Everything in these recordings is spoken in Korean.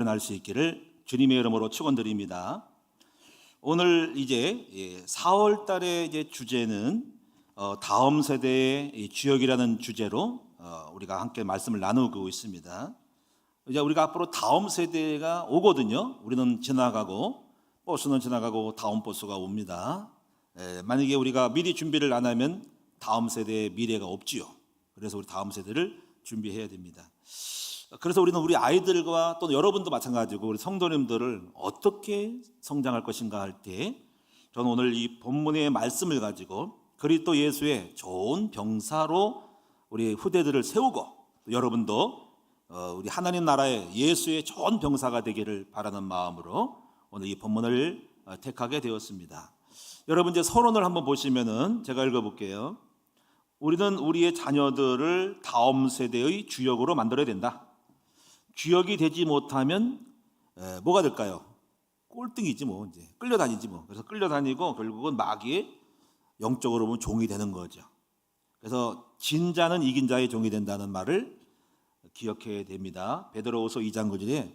일어날 수 있기를 주님의 이름으로 축원드립니다. 오늘 이제 4월 달의 이제 주제는 다음 세대의 주역이라는 주제로 우리가 함께 말씀을 나누고 있습니다. 이제 우리가 앞으로 다음 세대가 오거든요. 우리는 지나가고 버스는 지나가고 다음 버스가 옵니다. 만약에 우리가 미리 준비를 안 하면 다음 세대의 미래가 없지요. 그래서 우리 다음 세대를 준비해야 됩니다. 그래서 우리는 우리 아이들과 또 여러분도 마찬가지고 우리 성도님들을 어떻게 성장할 것인가 할 때 저는 오늘 이 본문의 말씀을 가지고 그리스도 예수의 좋은 병사로 우리 후대들을 세우고 여러분도 우리 하나님 나라의 예수의 좋은 병사가 되기를 바라는 마음으로 오늘 이 본문을 택하게 되었습니다. 여러분 이제 서론을 한번 보시면은 제가 읽어볼게요. 우리는 우리의 자녀들을 다음 세대의 주역으로 만들어야 된다. 주역이 되지 못하면 뭐가 될까요? 꼴등이지 뭐, 이제 끌려다니지 뭐. 그래서 끌려다니고 결국은 마귀의 영적으로 보면 종이 되는 거죠. 그래서 진 자는 이긴 자의 종이 된다는 말을 기억해야 됩니다. 베드로후서 2장 9절에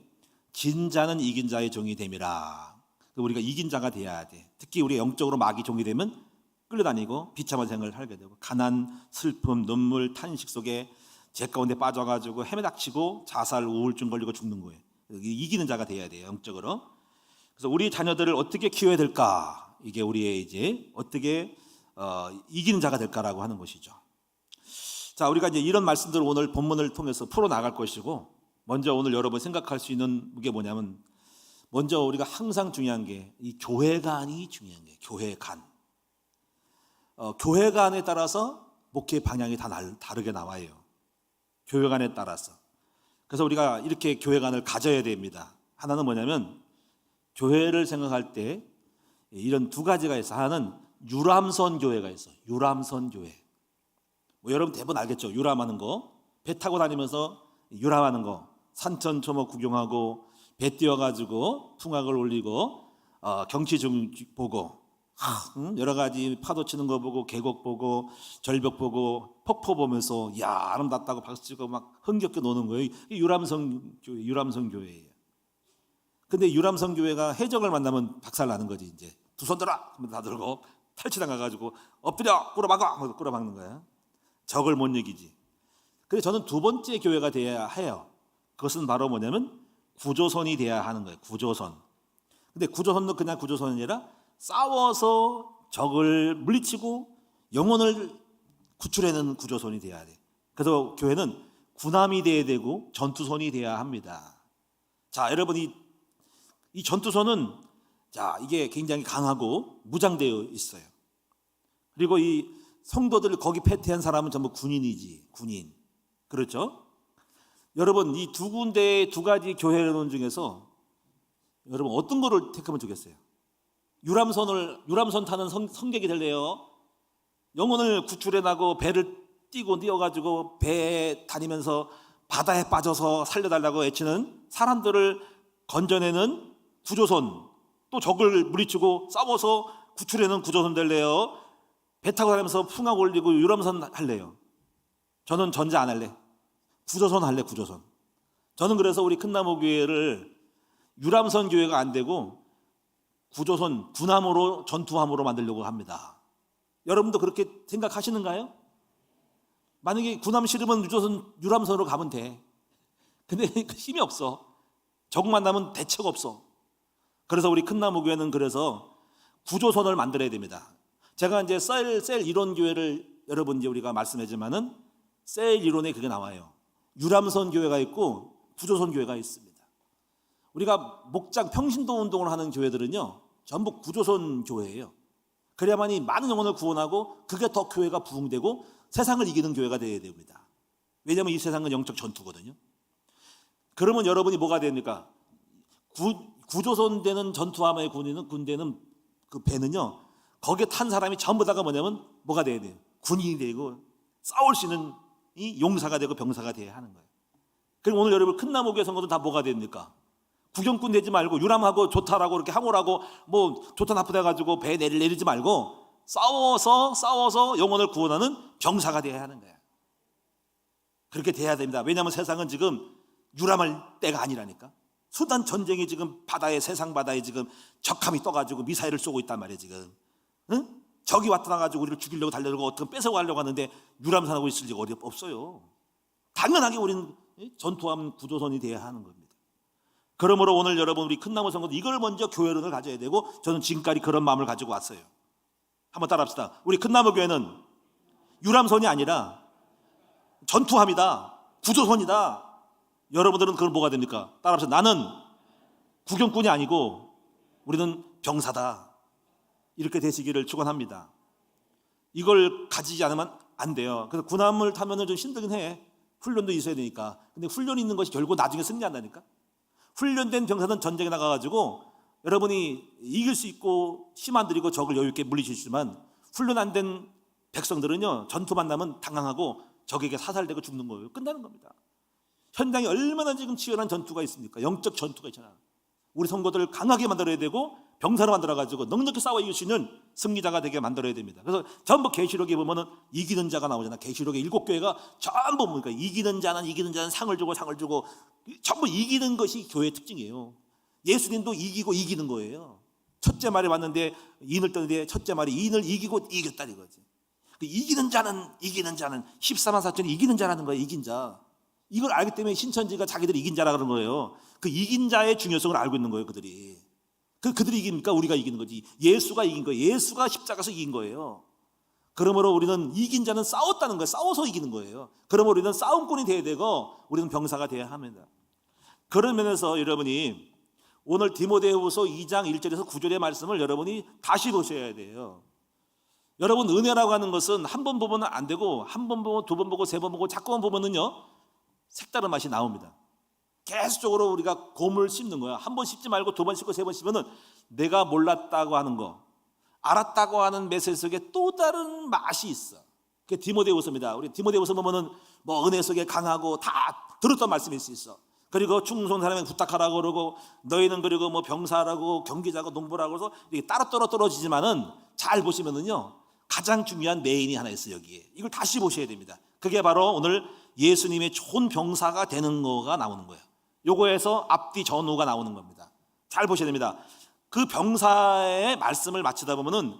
진 자는 이긴 자의 종이 됨이라. 우리가 이긴 자가 돼야 돼. 특히 우리가 영적으로 마귀 종이 되면 끌려다니고 비참한 생활을 하게 되고 가난, 슬픔, 눈물, 탄식 속에 제 가운데 빠져가지고 헤매닥치고 자살, 우울증 걸리고 죽는 거예요. 이기는 자가 돼야 돼요, 영적으로. 그래서 우리 자녀들을 어떻게 키워야 될까? 이게 우리의 이제 어떻게 이기는 자가 될까라고 하는 것이죠. 자, 우리가 이제 이런 말씀들을 오늘 본문을 통해서 풀어 나갈 것이고, 먼저 오늘 여러분 생각할 수 있는 게 뭐냐면, 먼저 우리가 항상 중요한 게 이 교회관이 중요한 거예요. 교회관. 교회관에 따라서 목회 방향이 다 다르게 나와요. 교회관에 따라서. 그래서 우리가 이렇게 교회관을 가져야 됩니다. 하나는 뭐냐면 교회를 생각할 때 이런 두 가지가 있어요. 하나는 유람선 교회가 있어요. 유람선 교회. 뭐 여러분 대부분 알겠죠? 유람하는 거. 배 타고 다니면서 유람하는 거. 산천초목 구경하고 배 띄워가지고 풍악을 올리고 경치 좀 보고 여러 가지 파도 치는 거 보고 계곡 보고 절벽 보고 폭포 보면서 야 아름답다고 박수치고 막 흥겹게 노는 거예요. 이 유람선 교회예요. 근데 유람선 교회가 해적을 만나면 박살나는 거지. 이제 두 손 들어 하면 다 들고 탈취당 가가지고 엎드려 꾸러박아 하면서 꾸러박는 거야. 적을 못 이기지. 그래서 저는 두 번째 교회가 돼야 해요. 그것은 바로 뭐냐면 구조선이 돼야 하는 거예요. 구조선. 근데 구조선도 그냥 구조선이 아니라 싸워서 적을 물리치고 영혼을 구출해내는 구조선이 돼야 돼. 그래서 교회는 군함이 돼야 되고 전투선이 돼야 합니다. 자, 여러분 이 전투선은 자 이게 굉장히 강하고 무장되어 있어요. 그리고 이 성도들 거기 패퇴한 사람은 전부 군인이지, 군인. 그렇죠? 여러분 이 두 군데 두 가지 교회론 중에서 여러분 어떤 거를 택하면 좋겠어요? 유람선 타는 성객이 될래요? 영혼을 구출해나고 배를 띄고 뛰어가지고 배에 다니면서 바다에 빠져서 살려달라고 외치는 사람들을 건져내는 구조선, 또 적을 물리치고 싸워서 구출해내는 구조선 될래요? 배 타고 다니면서 풍악 올리고 유람선 할래요? 저는 전자 안 할래. 구조선 할래. 구조선. 저는 그래서 우리 큰나무교회를 유람선 교회가 안 되고 구조선, 군함으로 전투함으로 만들려고 합니다. 여러분도 그렇게 생각하시는가요? 만약에 군함 싫으면 유람선으로 가면 돼. 근데 힘이 없어. 적 만나면 대책 없어. 그래서 우리 큰나무교회는 그래서 구조선을 만들어야 됩니다. 제가 이제 셀 이론 교회를 여러분 이제 우리가 말씀하지만은 셀 이론에 그게 나와요. 유람선 교회가 있고 구조선 교회가 있습니다. 우리가 목장 평신도 운동을 하는 교회들은요 전부 구조선 교회예요. 그래야만이 많은 영혼을 구원하고 그게 더 교회가 부흥되고 세상을 이기는 교회가 되어야 됩니다. 왜냐하면 이 세상은 영적 전투거든요. 그러면 여러분이 뭐가 됩니까? 구조선 되는 전투함의 군대는 그 배는요 거기에 탄 사람이 전부 다가 뭐냐면 뭐가 돼야 돼요? 군인이 되고 싸울 수 있는 이 용사가 되고 병사가 돼야 하는 거예요. 그럼 오늘 여러분 큰나무교회 성도들 다 뭐가 됩니까? 구경꾼 되지 말고 유람하고 좋다라고 이렇게 항오라고 뭐 좋다 나쁘다 해가지고 배 내리지 말고 싸워서 영혼을 구원하는 병사가 되어야 하는 거야. 그렇게 돼야 됩니다. 왜냐하면 세상은 지금 유람할 때가 아니라니까. 수단 전쟁이 지금 바다에, 세상 바다에 지금 적함이 떠가지고 미사일을 쏘고 있단 말이에요 지금. 응? 적이 왔다가지고 우리를 죽이려고 달려들고 어떻게 뺏어가려고 하는데 유람선하고 있을 리가 어디 없어요. 당연하게 우리는 전투함 구조선이 돼야 하는 겁니다. 그러므로 오늘 여러분 우리 큰나무 성도도 이걸 먼저 교회론을 가져야 되고, 저는 지금까지 그런 마음을 가지고 왔어요. 한번 따라합시다. 우리 큰나무 교회는 유람선이 아니라 전투함이다, 구조선이다. 여러분들은 그걸 뭐가 됩니까? 따라합시다. 나는 구경꾼이 아니고 우리는 병사다. 이렇게 되시기를 축원합니다. 이걸 가지지 않으면 안 돼요. 그래서 군함을 타면은 좀 힘들긴 해. 훈련도 있어야 되니까. 근데 훈련이 있는 것이 결국 나중에 승리한다니까. 훈련된 병사는 전쟁에 나가가지고 여러분이 이길 수 있고 힘 안 들이고 적을 여유 있게 물리칠 수 있지만, 훈련 안 된 백성들은요, 전투 만나면 당황하고 적에게 사살되고 죽는 거예요. 끝나는 겁니다. 현장에 얼마나 지금 치열한 전투가 있습니까? 영적 전투가 있잖아. 우리 성도들을 강하게 만들어야 되고 병사로 만들어가지고 넉넉히 싸워 이길 수 있는 승리자가 되게 만들어야 됩니다. 그래서 전부 계시록에 보면은 이기는 자가 나오잖아. 계시록의 7교회가 전부 뭡니까? 이기는 자는 상을 주고 전부 이기는 것이 교회의 특징이에요. 예수님도 이기고 이기는 거예요. 첫째 말에 왔는데 인을 떠는데 첫째 말이 인을 이기고 이겼다 이거지. 이기는 자는 14만 4천이 이기는 자라는 거예요. 이긴 자. 이걸 알기 때문에 신천지가 자기들이 이긴 자라 그런 거예요. 그 이긴 자의 중요성을 알고 있는 거예요. 그들이 이깁니까? 우리가 이기는 거지. 예수가 이긴 거예요. 예수가 십자가에서 이긴 거예요. 그러므로 우리는 이긴 자는 싸웠다는 거예요. 싸워서 이기는 거예요. 그러므로 우리는 싸움꾼이 돼야 되고 우리는 병사가 돼야 합니다. 그런 면에서 여러분이 오늘 디모데후서 2장 1절에서 9절의 말씀을 여러분이 다시 보셔야 돼요. 여러분, 은혜라고 하는 것은 한 번 보면 안 되고, 한 번 보고 두 번 보고 세 번 보고 자꾸만 보면은요 색다른 맛이 나옵니다. 계속적으로 우리가 곰을 씹는 거야. 한 번 씹지 말고 두 번 씹고 세 번 씹으면 내가 몰랐다고 하는 거, 알았다고 하는 메시지 속에 또 다른 맛이 있어. 그게 디모데후서입니다. 우리 디모데후서 보면은 뭐 은혜 속에 강하고 다 들었던 말씀일 수 있어. 그리고 충성한 사람에게 부탁하라고 그러고, 너희는 그리고 뭐 병사라고 경기자고 농부라고 해서 이게 따로따로 떨어지지만은 잘 보시면은요 가장 중요한 메인이 하나 있어요. 여기에 이걸 다시 보셔야 됩니다. 그게 바로 오늘 예수님의 좋은 병사가 되는 거가 나오는 거예요. 요거에서 앞뒤 전후가 나오는 겁니다. 잘 보셔야 됩니다. 그 병사의 말씀을 맞추다 보면은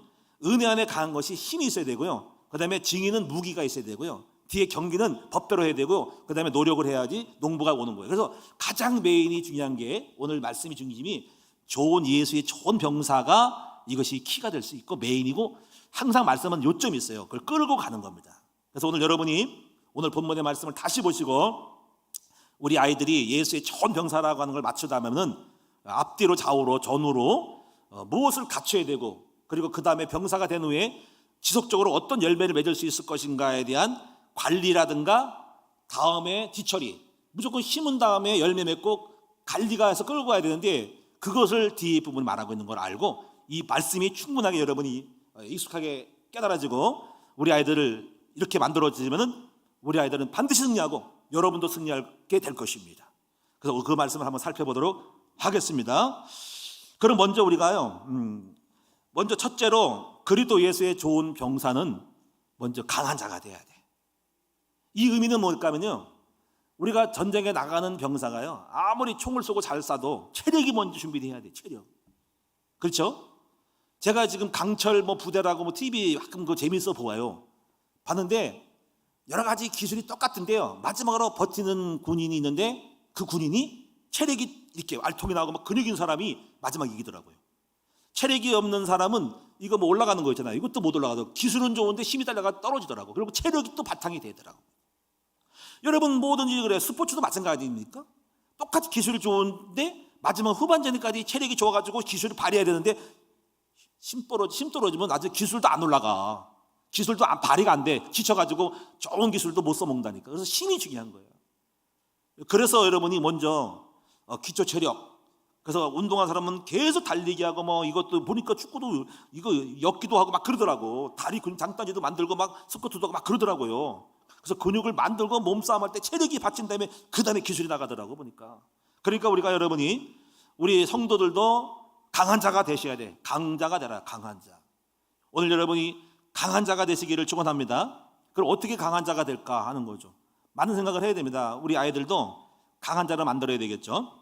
은혜 안에 강한 것이 힘이 있어야 되고요. 그 다음에 증인은 무기가 있어야 되고요. 뒤에 경기는 법대로 해야 되고, 그 다음에 노력을 해야지 농부가 오는 거예요. 그래서 가장 메인이 중요한 게, 오늘 말씀이 중심이 좋은 예수의 좋은 병사가 이것이 키가 될 수 있고 메인이고, 항상 말씀은 요점이 있어요. 그걸 끌고 가는 겁니다. 그래서 오늘 여러분이 오늘 본문의 말씀을 다시 보시고, 우리 아이들이 예수의 좋은 병사라고 하는 걸 맞추다 하면은 앞뒤로 좌우로 전후로 무엇을 갖춰야 되고, 그리고 그 다음에 병사가 된 후에 지속적으로 어떤 열매를 맺을 수 있을 것인가에 대한 관리라든가 다음에 뒤처리, 무조건 심은 다음에 열매 맺고 관리가 해서 끌고 가야 되는데, 그것을 뒤에 부분을 말하고 있는 걸 알고 이 말씀이 충분하게 여러분이 익숙하게 깨달아지고 우리 아이들을 이렇게 만들어지면은 우리 아이들은 반드시 승리하고 여러분도 승리하게 될 것입니다. 그래서 그 말씀을 한번 살펴보도록 하겠습니다. 그럼 먼저 우리가요, 먼저 첫째로 그리스도 예수의 좋은 병사는 먼저 강한 자가 돼야 돼. 이 의미는 뭘까 하면요, 우리가 전쟁에 나가는 병사가요 아무리 총을 쏘고 잘 쏴도 체력이 먼저 준비돼야 돼. 체력. 그렇죠? 제가 지금 강철 부대라고 TV 가끔 그거 재밌어 보아요. 봤는데 여러 가지 기술이 똑같은데요, 마지막으로 버티는 군인이 있는데 그 군인이 체력이 이렇게 알통이 나오고 막 근육 있는 사람이 마지막에 이기더라고요. 체력이 없는 사람은 이거 올라가는 거 있잖아요. 이것도 못 올라가도 기술은 좋은데 힘이 달려가 떨어지더라고. 그리고 체력이 또 바탕이 되더라고. 여러분 뭐든지 그래. 스포츠도 마찬가지입니까? 똑같이 기술이 좋은데 마지막 후반전까지 체력이 좋아가지고 기술을 발휘해야 되는데 힘 떨어지면 나중에 기술도 안 올라가. 기술도 발휘가 안 돼. 지쳐가지고 좋은 기술도 못 써먹는다니까. 그래서 힘이 중요한 거예요. 그래서 여러분이 먼저 기초 체력, 그래서 운동한 사람은 계속 달리기 하고 이것도 보니까 축구도 이거 엮기도 하고 막 그러더라고. 다리 근육 장단지도 만들고 막 스쿼트도 하고 막 그러더라고요. 그래서 근육을 만들고 몸싸움 할 때 체력이 받친 다음에 그 다음에 기술이 나가더라고 보니까. 그러니까 우리가 여러분이 우리 성도들도 강한 자가 되셔야 돼. 강자가 되라. 강한 자. 오늘 여러분이 강한 자가 되시기를 축원합니다. 그럼 어떻게 강한 자가 될까 하는 거죠. 많은 생각을 해야 됩니다. 우리 아이들도 강한 자를 만들어야 되겠죠.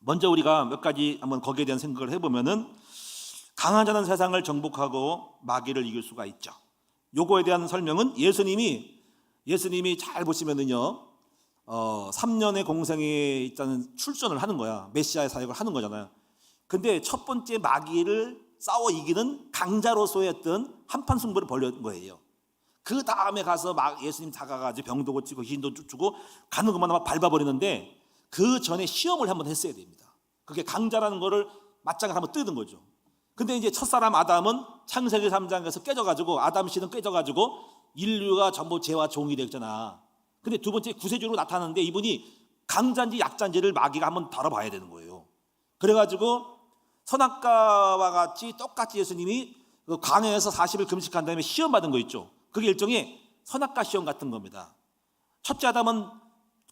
먼저 우리가 몇 가지 한번 거기에 대한 생각을 해보면은 강한 자는 세상을 정복하고 마귀를 이길 수가 있죠. 요거에 대한 설명은 예수님이 잘 보시면은요, 3년의 공생에 있다는 출전을 하는 거야. 메시아의 사역을 하는 거잖아요. 근데 첫 번째 마귀를 싸워 이기는 강자로서의 어떤 한판 승부를 벌였던 거예요. 그 다음에 가서 막 예수님 다가가지고 병도 고치고 귀신도 쫓고 가는 것만 막 밟아버리는데 그 전에 시험을 한번 했어야 됩니다. 그게 강자라는 거를 맞짱을 한번 뜨는 거죠. 근데 이제 첫사람 아담은 창세기 3장에서 깨져가지고 아담 씨는 깨져가지고 인류가 전부 죄와 종이 됐잖아. 근데 두 번째 구세주로 나타나는데 이분이 강자인지 약자인지를 마귀가 한번 다뤄봐야 되는 거예요. 그래가지고 선악과와 같이 똑같이 예수님이 그 광야에서 40일 금식한 다음에 시험 받은 거 있죠. 그게 일종의 선악과 시험 같은 겁니다. 첫째 아담은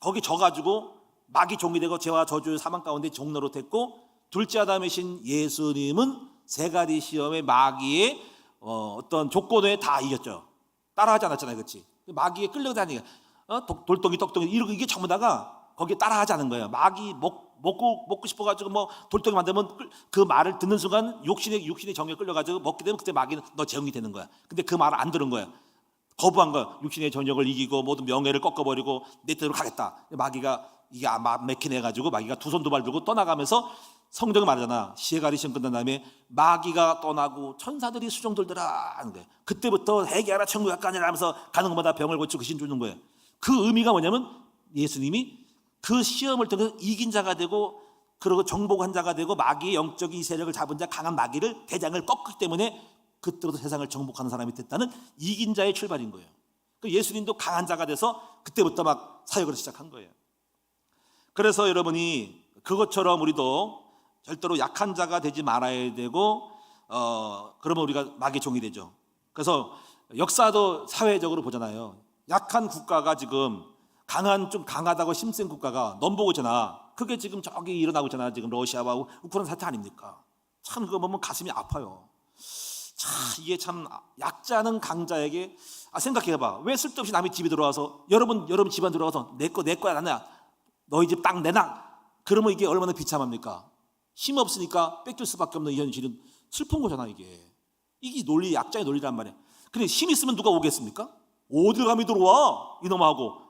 거기 져가지고 마귀 종이 되고 죄와 저주 사망 가운데 종로로 됐고, 둘째 아담이신 예수님은 세 가지 시험에 마귀의 어떤 조건에 다 이겼죠. 따라하지 않았잖아요, 그렇지? 마귀에 끌려다니까 돌덩이 떡덩이 이게 전부 다가 거기에 따라하지 않은 거예요. 마귀 먹고 싶어가지고 뭐 돌덩이 만들면 그 말을 듣는 순간 육신의 정에 끌려가지고 먹게 되면 그때 마귀는 너 재웅이 되는 거야. 근데 그 말을 안 들은 거야. 거부한 거야. 육신의 정욕을 이기고 모든 명예를 꺾어버리고 내 뜻대로 가겠다. 마귀가 이게 맥히내가지고 마귀가 두 손 두 발 들고 떠나가면서 성경에 말하잖아. 시에가리 시험 끝난 다음에 마귀가 떠나고 천사들이 수종 들더라 하는데, 그때부터 회개하라 천국 약간이라 하면서 가는 것마다 병을 고치고 귀신 주는 거예요. 그 의미가 뭐냐면 예수님이 그 시험을 통해서 이긴 자가 되고, 그리고 정복한 자가 되고, 마귀의 영적인 세력을 잡은 자 강한 마귀를 대장을 꺾기 때문에 그때부터 세상을 정복하는 사람이 됐다는 이긴 자의 출발인 거예요. 예수님도 강한 자가 돼서 그때부터 막 사역을 시작한 거예요. 그래서 여러분이 그것처럼 우리도 절대로 약한 자가 되지 말아야 되고, 그러면 우리가 마귀의 종이 되죠. 그래서 역사도 사회적으로 보잖아요. 약한 국가가 지금 좀 강하다고 힘센 국가가 넘보고 있잖아. 그게 지금 저기 일어나고 있잖아. 지금 러시아와 우크라이나 사태 아닙니까? 참 그거 보면 가슴이 아파요. 참 이게 참 약자는 강자에게 생각해봐. 왜 쓸데없이 남의 집에 들어와서 여러분 집안 들어가서 내 거야 나냐, 너희 집 땅 내놔. 그러면 이게 얼마나 비참합니까? 힘 없으니까 뺏길 수밖에 없는 이 현실은 슬픈 거잖아. 이게 논리, 약자의 논리란 말이야. 근데 힘 있으면 누가 오겠습니까? 어딜 감히 들어와 이놈하고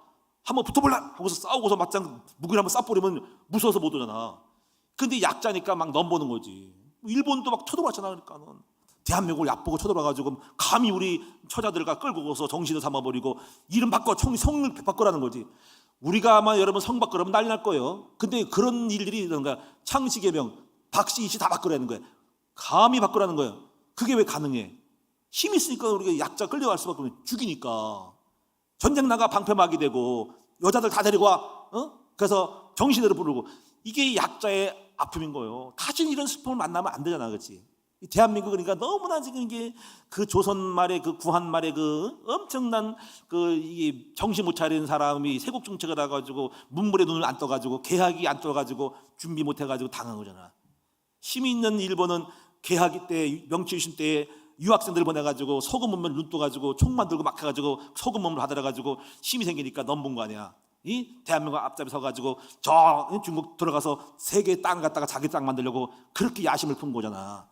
한번 붙어볼라 하고서 싸우고서 맞짱 무기를 한번 쏴버리면 무서워서 못 오잖아. 근데 약자니까 막 넘보는 거지. 일본도 막 쳐들어왔잖아. 그러니까는 대한민국을 얕보고 쳐들어와가지고 감히 우리 처자들과 끌고 가서 정신을 삼아버리고 이름 바꿔 성을 바꾸라는 거지. 우리가 아마 여러분 성 바꾸라면 난리 날 거예요. 근데 그런 일들이 이런가, 창씨개명 박씨 이씨 다 바꾸라는 거예요. 감히 바꾸라는 거예요. 그게 왜 가능해? 힘이 있으니까 우리가 약자 끌려갈 수밖에 없는, 죽이니까. 전쟁 나가 방패막이 되고 여자들 다 데리고 와. 그래서 정신으로 부르고, 이게 약자의 아픔인 거예요. 다시 이런 슬픔을 만나면 안 되잖아, 그렇지? 대한민국 그러니까 너무나 지금 이게 그 조선 말에 그 구한 말에 그 엄청난 이게 정신 못 차리는 사람이 세국 정책을 해가지고 문물에 눈을 안 떠가지고 개학이 안 떠가지고 준비 못 해가지고 당한 거잖아. 힘이 있는 일본은 개학이 때 명치유신 때 유학생들 보내가지고 소금 문물 눈 떠가지고 총만 들고 막 해가지고 소금 문물 받아가지고 힘이 생기니까 넘본 거 아니야. 이 대한민국 앞잡이 서가지고 저 중국 들어가서 세계 땅 갖다가 자기 땅 만들려고 그렇게 야심을 푼 거잖아.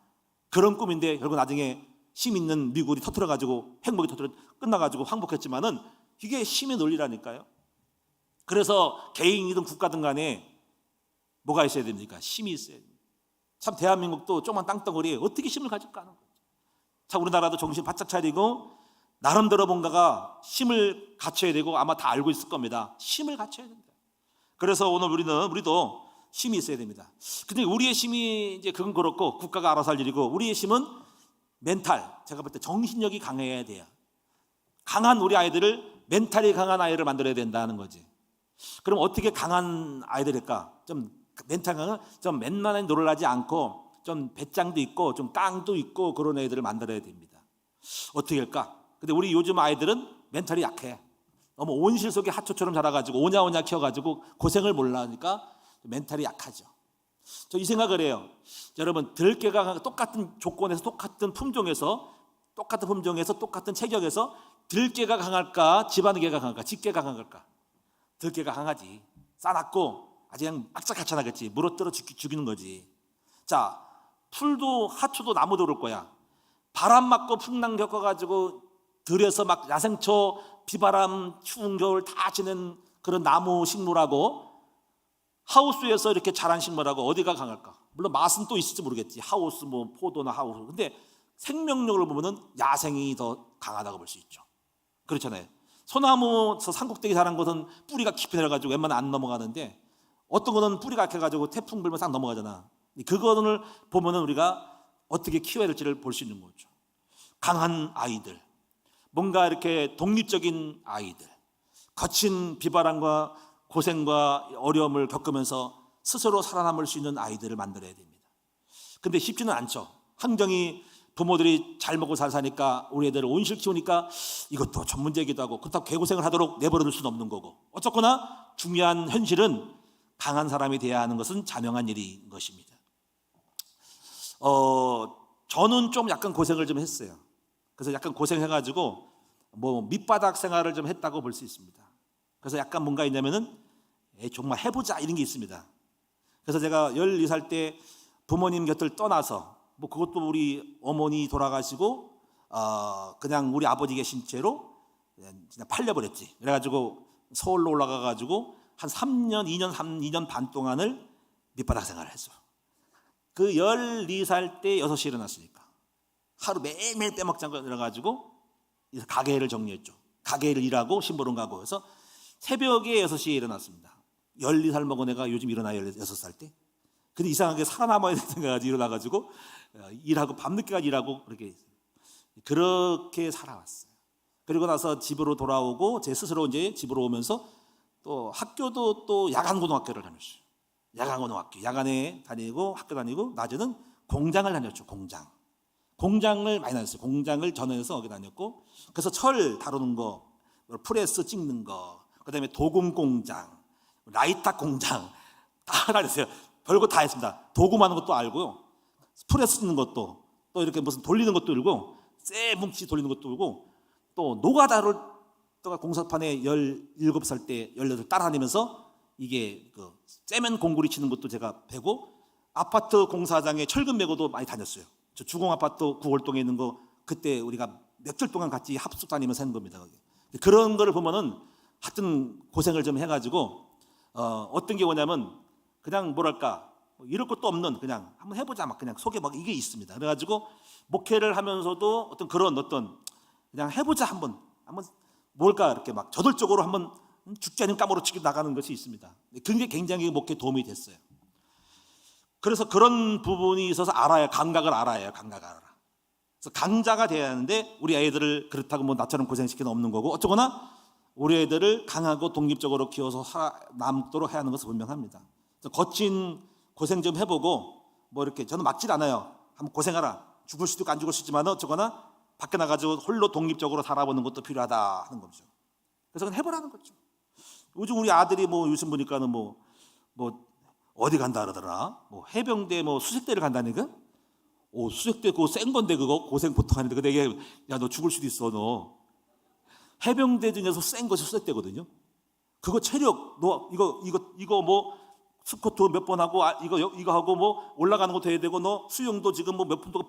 그런 꿈인데 결국 나중에 힘 있는 미국이 터뜨려가지고 핵무기 터뜨려 끝나가지고 항복했지만은 이게 힘의 논리라니까요. 그래서 개인이든 국가든 간에 뭐가 있어야 됩니까? 힘이 있어야 됩니다. 참 대한민국도 조그만 땅덩어리에 어떻게 힘을 가질까 하는 거죠. 참 우리나라도 정신 바짝 차리고 나름대로 뭔가가 힘을 갖춰야 되고, 아마 다 알고 있을 겁니다. 힘을 갖춰야 된다. 그래서 오늘 우리도 힘이 있어야 됩니다. 근데 우리의 힘이 이제 그건 그렇고 국가가 알아서 할 일이고, 우리의 힘은 멘탈, 제가 볼 때 정신력이 강해야 돼요. 강한 우리 아이들을, 멘탈이 강한 아이를 만들어야 된다는 거지. 그럼 어떻게 강한 아이들일까? 좀 멘탈 강한, 좀 맨만하게 놀라지 않고 좀 배짱도 있고 좀 깡도 있고 그런 애들을 만들어야 됩니다. 어떻게 할까? 근데 우리 요즘 아이들은 멘탈이 약해. 너무 온실 속에 하초처럼 자라가지고 오냐오냐 키워가지고 고생을 몰라하니까 멘탈이 약하죠. 저 이 생각을 해요. 여러분, 들깨가 똑같은 조건에서 똑같은 품종에서 똑같은 체격에서 들깨가 강할까, 집안개가 강할까? 집게가 강할까? 들깨가 강하지. 싸납고 아주 그냥 악착같이 나겠지. 물어뜯어 죽이는 거지. 자, 풀도 하초도 나무도 그럴 거야. 바람 맞고 풍랑 겪어가지고 들여서 막 야생초 비바람 추운 겨울 다 지낸 그런 나무 식물하고 하우스에서 이렇게 자란 식물하고 어디가 강할까? 물론 맛은 또 있을지 모르겠지. 하우스 뭐 포도나 하우스. 근데 생명력을 보면은 야생이 더 강하다고 볼 수 있죠. 그렇잖아요. 소나무 저 산꼭대기 자란 곳은 뿌리가 깊이 내려가지고 웬만하면 안 넘어가는데 어떤 거는 뿌리가 약해가지고 태풍 불면 싹 넘어가잖아. 그거를 보면은 우리가 어떻게 키워야 될지를 볼 수 있는 거죠. 강한 아이들, 뭔가 이렇게 독립적인 아이들, 거친 비바람과 고생과 어려움을 겪으면서 스스로 살아남을 수 있는 아이들을 만들어야 됩니다. 근데 쉽지는 않죠. 환경이 부모들이 잘 먹고 잘 사니까 우리 애들을 온실 키우니까 이것도 전문제이기도 하고 그렇다고 개고생을 하도록 내버려둘 수는 없는 거고 어쨌거나 중요한 현실은 강한 사람이 돼야 하는 것은 자명한 일인 것입니다. 저는 좀 약간 고생을 좀 했어요. 그래서 약간 고생해가지고 뭐 밑바닥 생활을 좀 했다고 볼 수 있습니다. 그래서 약간 뭔가 있냐면은 정말 해보자 이런 게 있습니다. 그래서 제가 12살 때 부모님 곁을 떠나서 뭐 그것도 우리 어머니 돌아가시고 그냥 우리 아버지 계신 채로 그냥 팔려버렸지. 그래가지고 서울로 올라가가지고 한 3년, 2년 반 동안을 밑바닥 생활을 했어요. 그 12살 때 6시에 일어났으니까 하루 매일매일 빼먹지 않고 일어나가지고 가게를 정리했죠. 가게를 일하고 심부름 가고 해서 새벽에 6시에 일어났습니다. 12살 먹은 애가 요즘 일어나요 16살 때. 근데 이상하게 살아남아야 되는 생각이 일어나가지고 일하고 밤늦게까지 일하고 그렇게 살아왔어요. 그리고 나서 집으로 돌아오고 제 스스로 이제 집으로 오면서 또 학교도 또 야간고등학교를 다녔어요. 야간고등학교, 야간에 다니고 학교 다니고 낮에는 공장을 다녔죠. 공장을 많이 다녔어요. 공장을 전원해서 거기 다녔고 그래서 철 다루는 거, 프레스 찍는 거, 그다음에 도금 공장, 라이터 공장 다 다녔어요. 별거 다 했습니다. 도금 하는 것도 알고요. 프레스 찍는 것도 또 이렇게 무슨 돌리는 것도 알고 쇠 뭉치 돌리는 것도 알고 또 노가다를 또 공사판에 17살 때 18살 따라다니면서 이게 그 세면 공구리 치는 것도 제가 배고 아파트 공사장에 철근 메고도 많이 다녔어요. 저 주공 아파트 구월동에 있는 거 그때 우리가 며칠 동안 같이 합숙 다니면서 하는 겁니다. 그런 거를 보면은 하여튼 고생을 좀 해가지고 어떤 게 뭐냐면 그냥 뭐랄까 이럴 것도 없는 그냥 한번 해보자 막 그냥 속에 막 이게 있습니다. 그래가지고 목회를 하면서도 어떤 그냥 해보자 한번 뭘까 이렇게 막 저돌적으로 한번 죽지 않으면 까무러치기 나가는 것이 있습니다. 그게 굉장히 목회에 도움이 됐어요. 그래서 그런 부분이 있어서 감각을 알아야 그래서 강자가 돼야 하는데 우리 아이들을 그렇다고 뭐 나처럼 고생시키는 없는 거고 어쩌거나 우리 애들을 강하고 독립적으로 키워서 살아남도록 해야 하는 것은 분명합니다. 거친 고생 좀 해보고 뭐 이렇게 저는 막질 않아요. 한번 고생하라. 죽을 수도 있고 안 죽을 수 있지만 어쩌거나 밖에 나가지고 홀로 독립적으로 살아보는 것도 필요하다 하는 거죠. 그래서 그냥 해보라는 거죠. 요즘 우리 아들이 뭐 요즘 보니까는 뭐 어디 간다 그러더라. 뭐 해병대 뭐 수색대를 간다니까. 수색대 그거 센 건데 그거 고생 보통 하는데 그 내게 야 너 죽을 수도 있어 너. 해병대 중에서 센 것이 수색대거든요. 그거 체력 너 이거 뭐 스쿼트 몇 번 하고 이거 하고 뭐 올라가는 것도 해야 되고 너 수영도 지금 뭐 몇 분 동안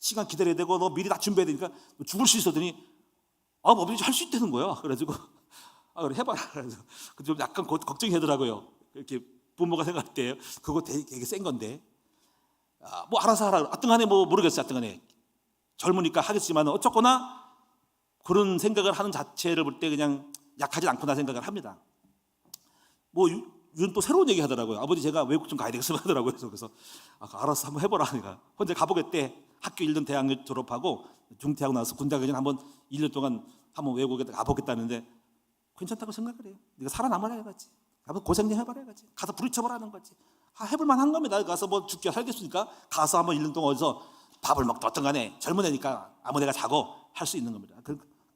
시간 기다려야 되고 너 미리 다 준비해야 되니까 죽을 수 있었더니 뭐든지 할 수 있다는 거야. 그래가지고 그래 해봐라. 그래서 좀 약간 걱정이 되더라고요. 이렇게 부모가 생각할 때 그거 되게 센 건데 뭐 알아서 하라. 하여튼간에 뭐 모르겠어요. 하여튼간에 젊으니까 하겠지만 어쨌거나 그런 생각을 하는 자체를 볼 때 그냥 약하지 않구나 생각을 합니다. 뭐 요즘 또 새로운 얘기 하더라고요. 아버지 제가 외국 좀 가야 되겠어 하더라고요. 그래서 알았어 한번 해보라 하니까 혼자 가보겠대. 학교 1년 대학을 졸업하고 중퇴하고 나서 군대 가기 전에 한번 1년 동안 한번 외국에 가보겠다는데 괜찮다고 생각을 해요. 네가 살아남아라 해가지. 한번 고생 좀 해봐라 해가지. 가서 부딪혀보라는 거지. 해볼만 한 겁니다. 가서 뭐 죽게 살겠으니까 가서 한번 1년 동안 어디서 밥을 먹든 어떤 간에 젊은 애니까 아무 데가 자고 할 수 있는 겁니다.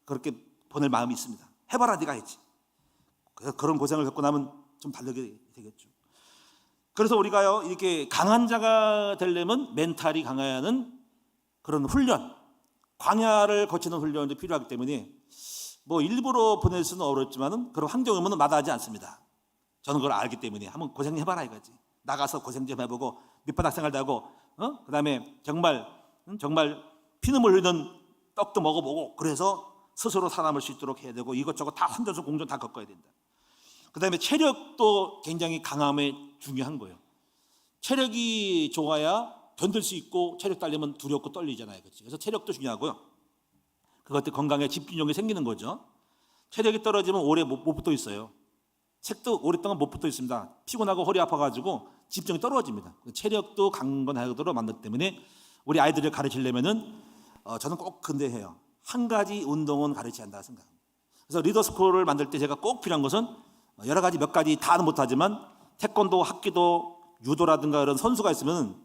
그렇게 보낼 마음이 있습니다. 해봐라 네가 했지. 그래서 그런 고생을 겪고 나면 좀 다르게 되겠죠. 그래서 우리가요 이렇게 강한 자가 되려면 멘탈이 강해야 하는 그런 훈련, 광야를 거치는 훈련이 필요하기 때문에 뭐 일부러 보낼 수는 어렵지만은 그런 환경이면 마다하지 않습니다. 저는 그걸 알기 때문에 한번 고생 해봐라 이거지. 나가서 고생 좀 해보고 밑바닥 생활도 하고 그다음에 정말 피눈물 흘리는 떡도 먹어보고 그래서 스스로 살아남을 수 있도록 해야 되고 이것저것 다 혼자서 공존 다 겪어야 된다. 그다음에 체력도 굉장히 강함에 중요한 거예요. 체력이 좋아야 견딜 수 있고 체력 딸리면 두렵고 떨리잖아요. 그렇지? 그래서 체력도 중요하고요. 그것도 건강에 집중력이 생기는 거죠. 체력이 떨어지면 오래 못 붙어 있어요. 책도 오랫동안 못 붙어 있습니다. 피곤하고 허리 아파가지고 집중이 떨어집니다. 체력도 강건하도록 만들기 때문에 우리 아이들을 가르치려면은 저는 꼭 근데 해요. 한 가지 운동은 가르쳐야 한다고 생각합니다. 그래서 리더스쿨을 만들 때 제가 꼭 필요한 것은 여러 가지 몇 가지 다는 못하지만 태권도, 합기도, 유도라든가 이런 선수가 있으면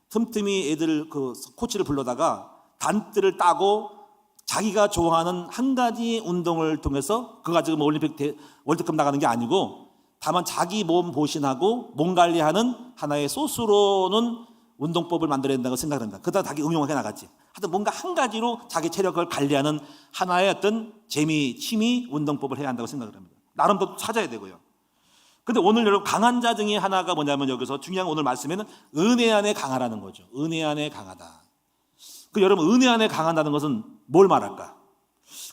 틈틈이 애들 그 코치를 불러다가 단들을 따고 자기가 좋아하는 한 가지 운동을 통해서 그거 가지고 뭐 올림픽 월드컵 나가는 게 아니고 다만 자기 몸 보신하고 몸 관리하는 하나의 소스로는 운동법을 만들어야 된다고 생각합니다. 그러다 자기 응용하게 나갔지. 하여튼 뭔가 한 가지로 자기 체력을 관리하는 하나의 어떤 재미, 취미, 운동법을 해야 한다고 생각을 합니다. 나름대로 찾아야 되고요. 근데 오늘 여러분 강한 자 중에 하나가 뭐냐면 여기서 중요한 오늘 말씀에는 은혜 안에 강하라는 거죠. 은혜 안에 강하다. 그 여러분 은혜 안에 강하다는 것은 뭘 말할까?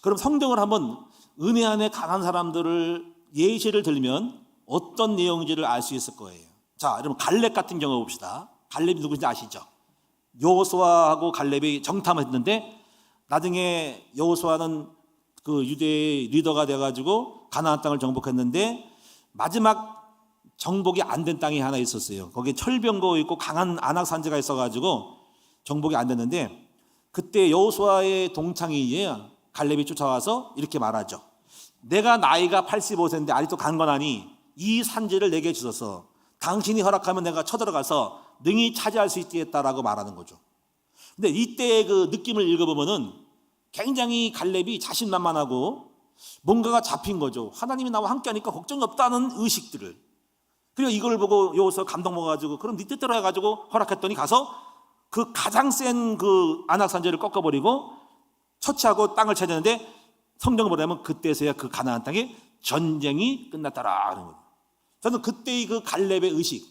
그럼 성경을 한번 은혜 안에 강한 사람들을 예시를 들면 어떤 내용인지를 알 수 있을 거예요. 자, 여러분 갈렙 같은 경우 봅시다. 갈렙이 누구인지 아시죠? 여호수아하고 갈렙이 정탐을 했는데 나중에 여호수아는 그 유대의 리더가 돼가지고 가나안 땅을 정복했는데 마지막 정복이 안 된 땅이 하나 있었어요. 거기에 철병거 있고 강한 안악 산지가 있어가지고 정복이 안 됐는데 그때 여호수아의 동창이에요. 갈렙이 쫓아와서 이렇게 말하죠. 내가 나이가 85세인데 아직도 강건하니 이 산지를 내게 주소서. 당신이 허락하면 내가 쳐들어가서 능히 차지할 수 있겠다라고 말하는 거죠. 근데 이때의 그 느낌을 읽어보면은 굉장히 갈렙이 자신만만하고 뭔가가 잡힌 거죠. 하나님이 나와 함께하니까 걱정이 없다는 의식들을. 그리고 이걸 보고 여호수아 감동 먹어가지고 그럼 네 뜻대로 해가지고 허락했더니 가서 그 가장 센 그 안악산지를 꺾어버리고 처치하고 땅을 찾았는데 성경을 보려면 그때서야 그 가나안 땅에 전쟁이 끝났다라 하는 거예요. 저는 그때의 그 갈렙의 의식,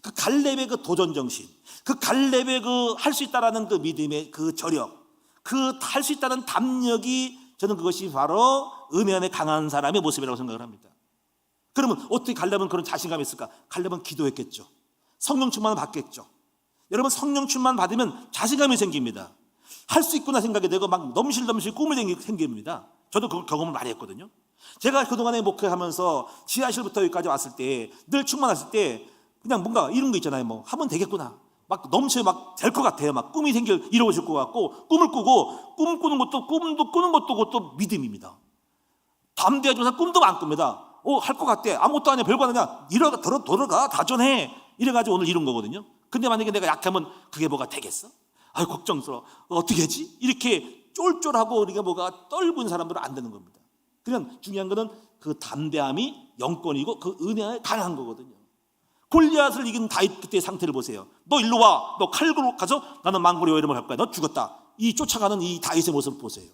그 갈렙의 그 도전 정신, 그 갈렙의 그 할 수 있다라는 그 믿음의 그 저력, 그 할 수 있다는 담력이 저는 그것이 바로 은혜 안에 강한 사람의 모습이라고 생각을 합니다. 그러면 어떻게 갈렙은 그런 자신감이 있을까? 갈렙은 기도했겠죠. 성령 충만을 받겠죠. 여러분 성령 충만 받으면 자신감이 생깁니다. 할 수 있구나 생각이 되고 막 넘실넘실 꿈이 생깁니다. 저도 그 경험을 많이 했거든요. 제가 그동안에 목회하면서 지하실부터 여기까지 왔을 때 늘 충만했을 때 그냥 뭔가 이런 거 있잖아요. 뭐 하면 되겠구나. 막 넘쳐 막 될 것 같아요. 막 꿈이 이루어질 것 같고 꿈을 꾸고 꿈 꾸는 것도 꿈도 꾸는 것도 그것도 믿음입니다. 담대하지만 꿈도 안 꿉니다. 할 것 같대. 아무것도 아니야. 별거 아니야. 들어가 다전해. 이래가지고 오늘 이룬 거거든요. 근데 만약에 내가 약하면 그게 뭐가 되겠어? 아유 걱정스러워. 어떻게 하지? 이렇게 쫄쫄하고 우리가 뭐가 떨군 사람들은 안 되는 겁니다. 그냥 중요한 거는 그 담대함이 영권이고 그 은혜에 강한 거거든요. 골리앗을 이긴 다윗 그때의 상태를 보세요. 너 일로 와. 너 칼로 가서 나는 망고리 이름을 할 거야. 너 죽었다. 이 쫓아가는 이 다윗의 모습을 보세요.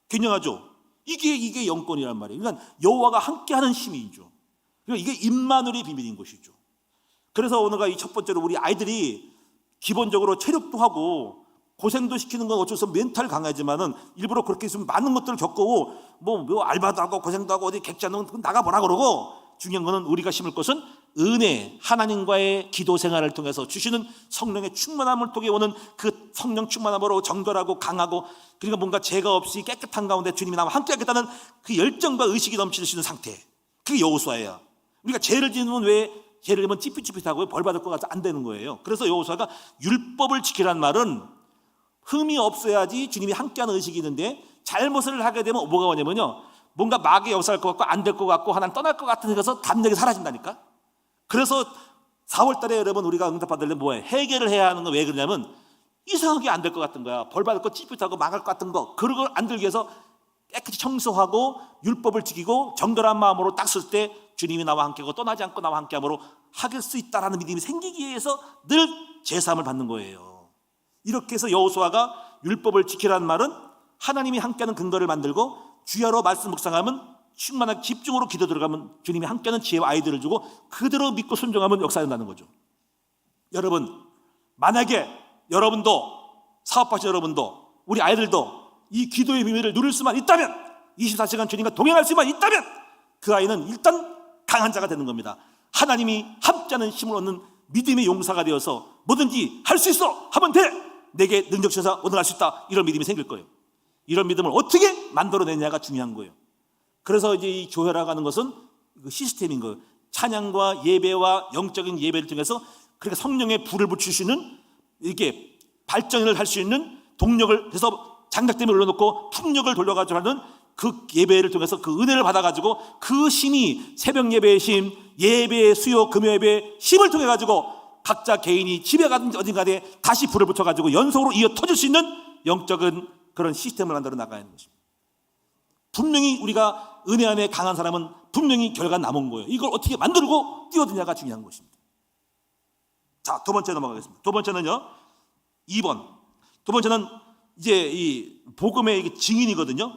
굉장하죠? 이게 영권이란 말이에요. 그러니까 여호와가 함께하는 힘이죠. 그러니까 이게 임마누엘의 비밀인 것이죠. 그래서 오늘가 이 첫 번째로 우리 아이들이 기본적으로 체력도 하고 고생도 시키는 건 어쩔 수 없어 멘탈 강하지만은 일부러 그렇게 있으면 많은 것들을 겪고 뭐 알바도 하고 고생도 하고 어디 객지하는 건 나가보라 그러고 중요한 거는 우리가 심을 것은 은혜, 하나님과의 기도 생활을 통해서 주시는 성령의 충만함을 통해 오는 그 성령 충만함으로 정결하고 강하고 그러니까 뭔가 죄가 없이 깨끗한 가운데 주님이 나와 함께 하겠다는 그 열정과 의식이 넘칠 수 있는 상태. 그게 여호수아예요. 우리가 죄를 지으면 왜 죄를 지으면 찌릿찌릿하고 벌 받을 것 같아 안 되는 거예요. 그래서 여호수아가 율법을 지키란 말은 흠이 없어야지 주님이 함께하는 의식이 있는데 잘못을 하게 되면 뭐가 오냐면요. 뭔가 마귀의 역사할 것 같고 안 될 것 같고 하나는 떠날 것 같은 데서 담력이 사라진다니까. 그래서 4월 달에 여러분 우리가 응답받으려면 뭐예요? 해결을 해야 하는 건 왜 그러냐면 이상하게 안 될 것 같은 거야. 벌 받을 거 찌릿하고 망할 것 같은 거 그런 걸 안 들기 위해서 깨끗이 청소하고 율법을 지키고 정결한 마음으로 딱 쓸 때 주님이 나와 함께하고 떠나지 않고 나와 함께함으로 하길 수 있다라는 믿음이 생기기 위해서 늘 제사함을 받는 거예요. 이렇게 해서 여호수아가 율법을 지키라는 말은 하나님이 함께하는 근거를 만들고 주야로 말씀 묵상하면 충만하게 집중으로 기도 들어가면 주님이 함께하는 지혜와 아이디어를 주고 그대로 믿고 순종하면 역사한다는 거죠. 여러분, 만약에 여러분도 사업하신 여러분도 우리 아이들도 이 기도의 비밀을 누릴 수만 있다면, 24시간 주님과 동행할 수만 있다면 그 아이는 일단 강한 자가 되는 겁니다. 하나님이 함께하는 힘을 얻는 믿음의 용사가 되어서 뭐든지 할 수 있어 하면 돼, 내게 능력 주셔서 오늘 할 수 있다, 이런 믿음이 생길 거예요. 이런 믿음을 어떻게 만들어내냐가 중요한 거예요. 그래서 이제 이 교회라고 하는 것은 시스템인 거예요. 찬양과 예배와 영적인 예배를 통해서 그러니까 성령의 불을 붙이시는, 이렇게 발전을 할 수 있는 동력을 해서 장작대를 올려놓고 풍력을 돌려가지고 하는 그 예배를 통해서 그 은혜를 받아가지고 그 힘이 새벽 예배의 힘, 예배의 수요, 금요 예배의 힘을 통해 가지고 각자 개인이 집에 가든 어딘가에 다시 불을 붙여가지고 연속으로 이어 터질 수 있는 영적인 그런 시스템을 만들어 나가야 하는 것입니다. 분명히 우리가 은혜 안에 강한 사람은 분명히 결과 남은 거예요. 이걸 어떻게 만들고 뛰어드냐가 중요한 것입니다. 자, 두 번째 넘어가겠습니다. 두 번째는요, 2번. 두 번째는 이제 이 복음의 이게 증인이거든요.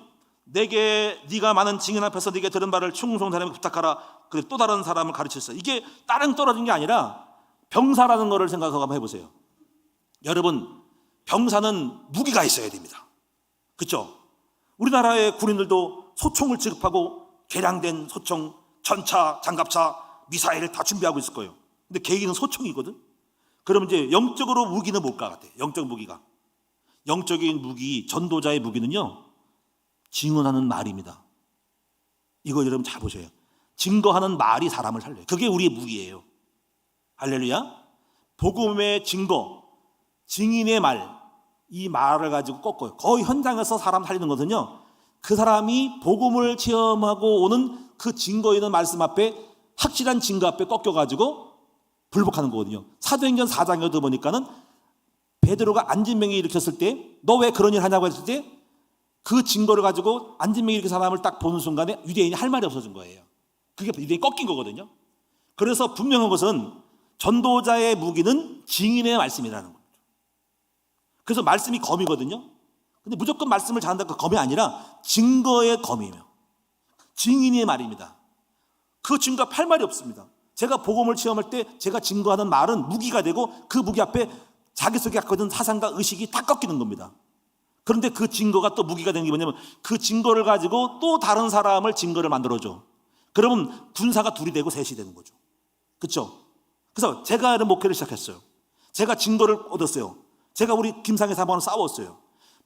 내게 네가 많은 증인 앞에서 네게 들은 바를 충성한 사람에게 부탁하라. 그리고 또 다른 사람을 가르쳤어요. 이게 다른 떨어진 게 아니라 병사라는 거를 생각하고 한번 해보세요. 여러분, 병사는 무기가 있어야 됩니다. 그렇죠? 우리나라의 군인들도 소총을 지급하고 개량된 소총, 전차, 장갑차, 미사일을 다 준비하고 있을 거예요. 근데 계기는 소총이거든. 그럼 이제 영적으로 무기는 뭘까 같아요. 영적 무기가, 영적인 무기, 전도자의 무기는요, 증언하는 말입니다. 이거 여러분 잘 보셔요. 증거하는 말이 사람을 살려요. 그게 우리의 무기예요. 할렐루야. 복음의 증거, 증인의 말, 이 말을 가지고 꺾어요. 거의 현장에서 사람 살리는 것은요, 그 사람이 복음을 체험하고 오는 그 증거 있는 말씀 앞에, 확실한 증거 앞에 꺾여가지고 불복하는 거거든요. 사도행전 4장에도 보니까는 베드로가 안진병이 일으켰을 때, 너 왜 그런 일 하냐고 했을 때 그 증거를 가지고 안진병이 일으킨 사람을 딱 보는 순간에 유대인이 할 말이 없어진 거예요. 그게 유대인이 꺾인 거거든요. 그래서 분명한 것은 전도자의 무기는 증인의 말씀이라는 거죠. 그래서 말씀이 검이거든요. 근데 무조건 말씀을 잘한다고 그 검이 아니라 증거의 검이에요. 증인의 말입니다. 그 증거 할 말이 없습니다. 제가 복음을 체험할 때 제가 증거하는 말은 무기가 되고 그 무기 앞에 자기 속에 갖고 있는 사상과 의식이 다 꺾이는 겁니다. 그런데 그 증거가 또 무기가 되는 게 뭐냐면 그 증거를 가지고 또 다른 사람을 증거를 만들어줘. 그러면 군사가 둘이 되고 셋이 되는 거죠. 그렇죠? 그래서 제가 하는 목회를 시작했어요. 제가 증거를 얻었어요. 제가 우리 김상희 사모하고 싸웠어요.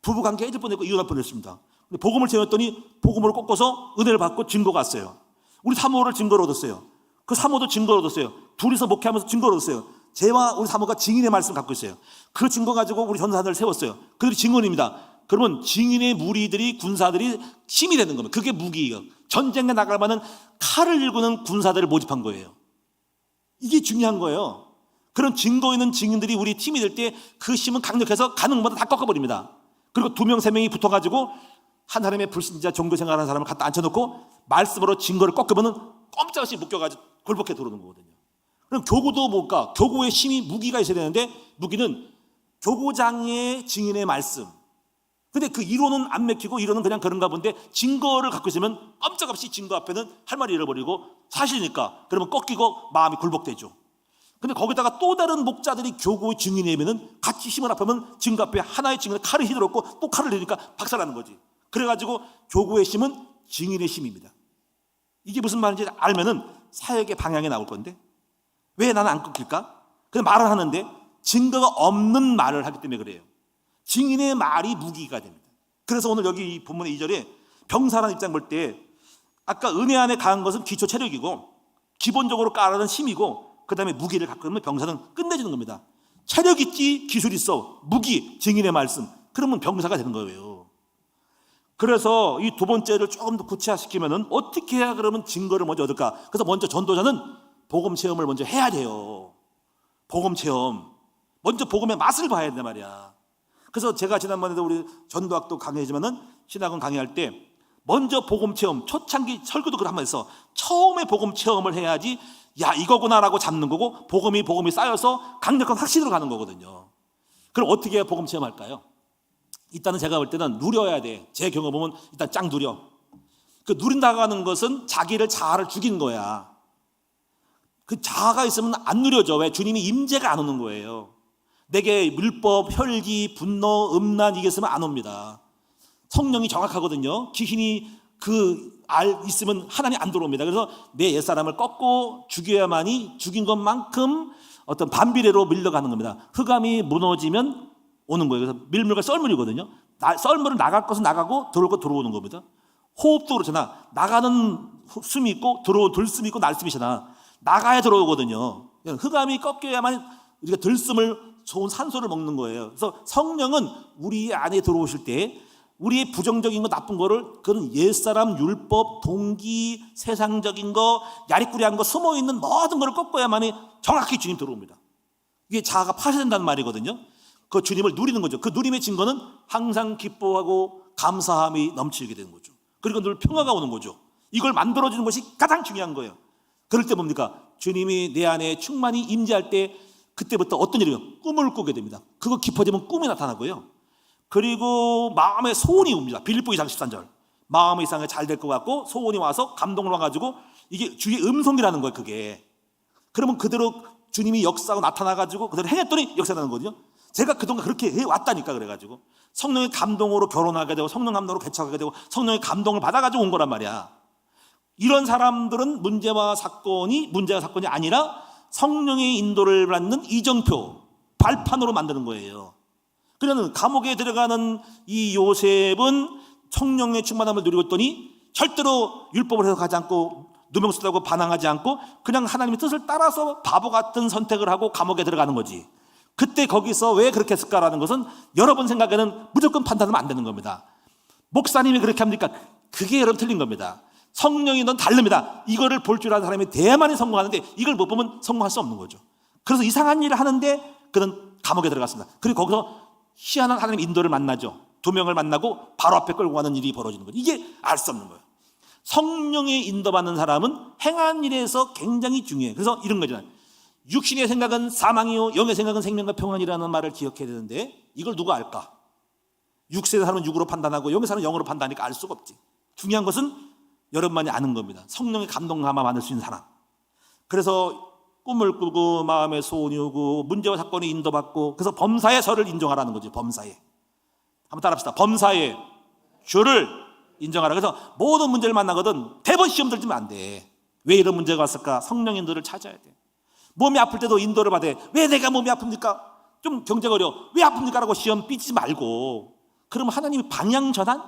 부부관계 해질 뻔했고 이혼할 뻔했습니다. 근데 복음을 채웠더니 복음으로 꺾어서 은혜를 받고 증거가 왔어요. 우리 사모를 증거를 얻었어요. 그 사모도 증거를 얻었어요. 둘이서 목회하면서 증거를 얻었어요. 제와 우리 사모가 증인의 말씀을 갖고 있어요. 그 증거 가지고 우리 전사들을 세웠어요. 그들이 증언입니다. 그러면 증인의 무리들이, 군사들이 힘이 되는 겁니다. 그게 무기예요. 전쟁에 나갈 만한 칼을 일구는 군사들을 모집한 거예요. 이게 중요한 거예요. 그런 증거 있는 증인들이 우리 팀이 될 때 그 힘은 강력해서 가는 것마다 다 꺾어버립니다. 그리고 2명, 3명이 붙어가지고 한 사람의 불신자 종교 생활하는 사람을 갖다 앉혀놓고 말씀으로 증거를 꺾으면 꼼짝없이 묶여가지고 골복해 들어오는 거거든요. 그럼 교구도 뭘까? 교구의 힘이 무기가 있어야 되는데 무기는 교구장의 증인의 말씀. 근데 그 이론은 안 맥히고 이론은 그냥 그런가 본데 증거를 갖고 있으면 꼼짝없이 증거 앞에는 할 말을 잃어버리고 사실이니까 그러면 꺾이고 마음이 굴복되죠. 근데 거기다가 또 다른 목자들이 교구의 증인이면 같이 힘을 합하면 증거 앞에 하나의 증인을 칼을 휘두르고 또 칼을 내니까 박살나는 거지. 그래가지고 교구의 힘은 증인의 힘입니다. 이게 무슨 말인지 알면은 사역의 방향이 나올 건데 왜 나는 안 꺾일까? 그냥 말을 하는데 증거가 없는 말을 하기 때문에 그래요. 증인의 말이 무기가 됩니다. 그래서 오늘 여기 이 본문의 2절에 병사라는 입장 볼 때 아까 은혜 안에 강한 것은 기초 체력이고 기본적으로 깔아는 힘이고 그 다음에 무기를 갖고 있는 병사는 끝내주는 겁니다. 체력 있지, 기술 있어, 무기, 증인의 말씀, 그러면 병사가 되는 거예요. 그래서 이 두 번째를 조금 더 구체화시키면은 어떻게 해야 그러면 증거를 먼저 얻을까? 그래서 먼저 전도자는 복음 체험을 먼저 해야 돼요. 복음 체험. 먼저 복음의 맛을 봐야 된단 말이야. 그래서 제가 지난번에도 우리 전도학도 강의했지만은 신학원 강의할 때 먼저 복음 체험, 초창기 설교도 그걸 한번 했어. 처음에 복음 체험을 해야지 야 이거구나라고 잡는 거고 복음이 쌓여서 강력한 확신으로 가는 거거든요. 그럼 어떻게 해야 복음 체험할까요? 일단은 제가 볼 때는 누려야 돼. 제 경험 보면 일단 짱 누려. 그 누린다고 하는 것은 자기를 자아를 죽인 거야. 그 자아가 있으면 안 누려져. 왜? 주님이 임재가 안 오는 거예요. 내게 율법, 혈기, 분노, 음란 이게 있으면 안 옵니다. 성령이 정확하거든요. 귀신이 있으면 하나님 안 들어옵니다. 그래서 내 옛사람을 꺾고 죽여야만이 죽인 것만큼 어떤 반비례로 밀려가는 겁니다. 흑암이 무너지면 오는 거예요. 그래서 밀물과 썰물이거든요. 썰물은 나갈 것은 나가고 들어올 것 들어오는 겁니다. 호흡도 그렇잖아. 나가는 숨이 있고 들어온 들숨이 있고 날숨이잖아. 나가야 들어오거든요. 흑암이 꺾여야만 우리가 들숨을 좋은 산소를 먹는 거예요. 그래서 성령은 우리 안에 들어오실 때 우리의 부정적인 거 나쁜 거를 그건 옛사람 율법 동기 세상적인 거 야리꾸리한 거 숨어있는 모든 거를 꺾어야만이 정확히 주님 들어옵니다. 이게 자아가 파쇄된다는 말이거든요. 그 주님을 누리는 거죠. 그 누림의 증거는 항상 기뻐하고 감사함이 넘치게 되는 거죠. 그리고 늘 평화가 오는 거죠. 이걸 만들어주는 것이 가장 중요한 거예요. 그럴 때 뭡니까? 주님이 내 안에 충만히 임재할 때 그때부터 어떤 일이요? 꿈을 꾸게 됩니다. 그거 깊어지면 꿈이 나타나고요. 그리고 마음에 소원이 옵니다. 빌립보 2장 13절. 마음의 이상이 잘 될 것 같고 소원이 와서 감동을 와가지고 이게 주의 음성이라는 거예요. 그게. 그러면 그대로 주님이 역사하고 나타나가지고 그대로 행했더니 역사가 나는 거거든요. 제가 그동안 그렇게 해왔다니까. 그래가지고 성령의 감동으로 결혼하게 되고 성령 감동으로 개척하게 되고 성령의 감동을 받아가지고 온 거란 말이야. 이런 사람들은 문제와 사건이 아니라 성령의 인도를 받는 이정표, 발판으로 만드는 거예요. 그러면 감옥에 들어가는 이 요셉은 성령의 충만함을 누리고 있더니 절대로 율법을 해석하지 않고 누명쓰다고 반항하지 않고 그냥 하나님의 뜻을 따라서 바보 같은 선택을 하고 감옥에 들어가는 거지. 그때 거기서 왜 그렇게 했을까라는 것은 여러분 생각에는 무조건 판단하면 안 되는 겁니다. 목사님이 그렇게 합니까? 그게 여러분 틀린 겁니다. 성령이 넌 다릅니다. 이거를 볼 줄 아는 사람이 대만이 성공하는데 이걸 못 보면 성공할 수 없는 거죠. 그래서 이상한 일을 하는데 그는 감옥에 들어갔습니다. 그리고 거기서 희한한 하나님의 인도를 만나죠. 2명을 만나고 바로 앞에 끌고 가는 일이 벌어지는 거죠. 이게 알 수 없는 거예요. 성령의 인도받는 사람은 행한 일에서 굉장히 중요해요. 그래서 이런 거잖아요. 육신의 생각은 사망이요 영의 생각은 생명과 평안이라는 말을 기억해야 되는데 이걸 누가 알까? 육세의 사람은 육으로 판단하고 영의 사람은 영으로 판단하니까 알 수가 없지. 중요한 것은 여러분만이 아는 겁니다. 성령의 감동감화 받을 수 있는 사람. 그래서 꿈을 꾸고 마음에 소원이 오고 문제와 사건이 인도받고 그래서 범사의 저를 인정하라는 거죠. 범사에. 한번 따라합시다. 범사에 주를 인정하라. 그래서 모든 문제를 만나거든 대번 시험 들지면 안 돼. 왜 이런 문제가 왔을까? 성령 인도를 찾아야 돼. 몸이 아플 때도 인도를 받아. 왜 내가 몸이 아픕니까? 좀 경제가 어려워. 왜 아픕니까? 라고 시험 삐지지 말고 그러면 하나님이 방향 전환?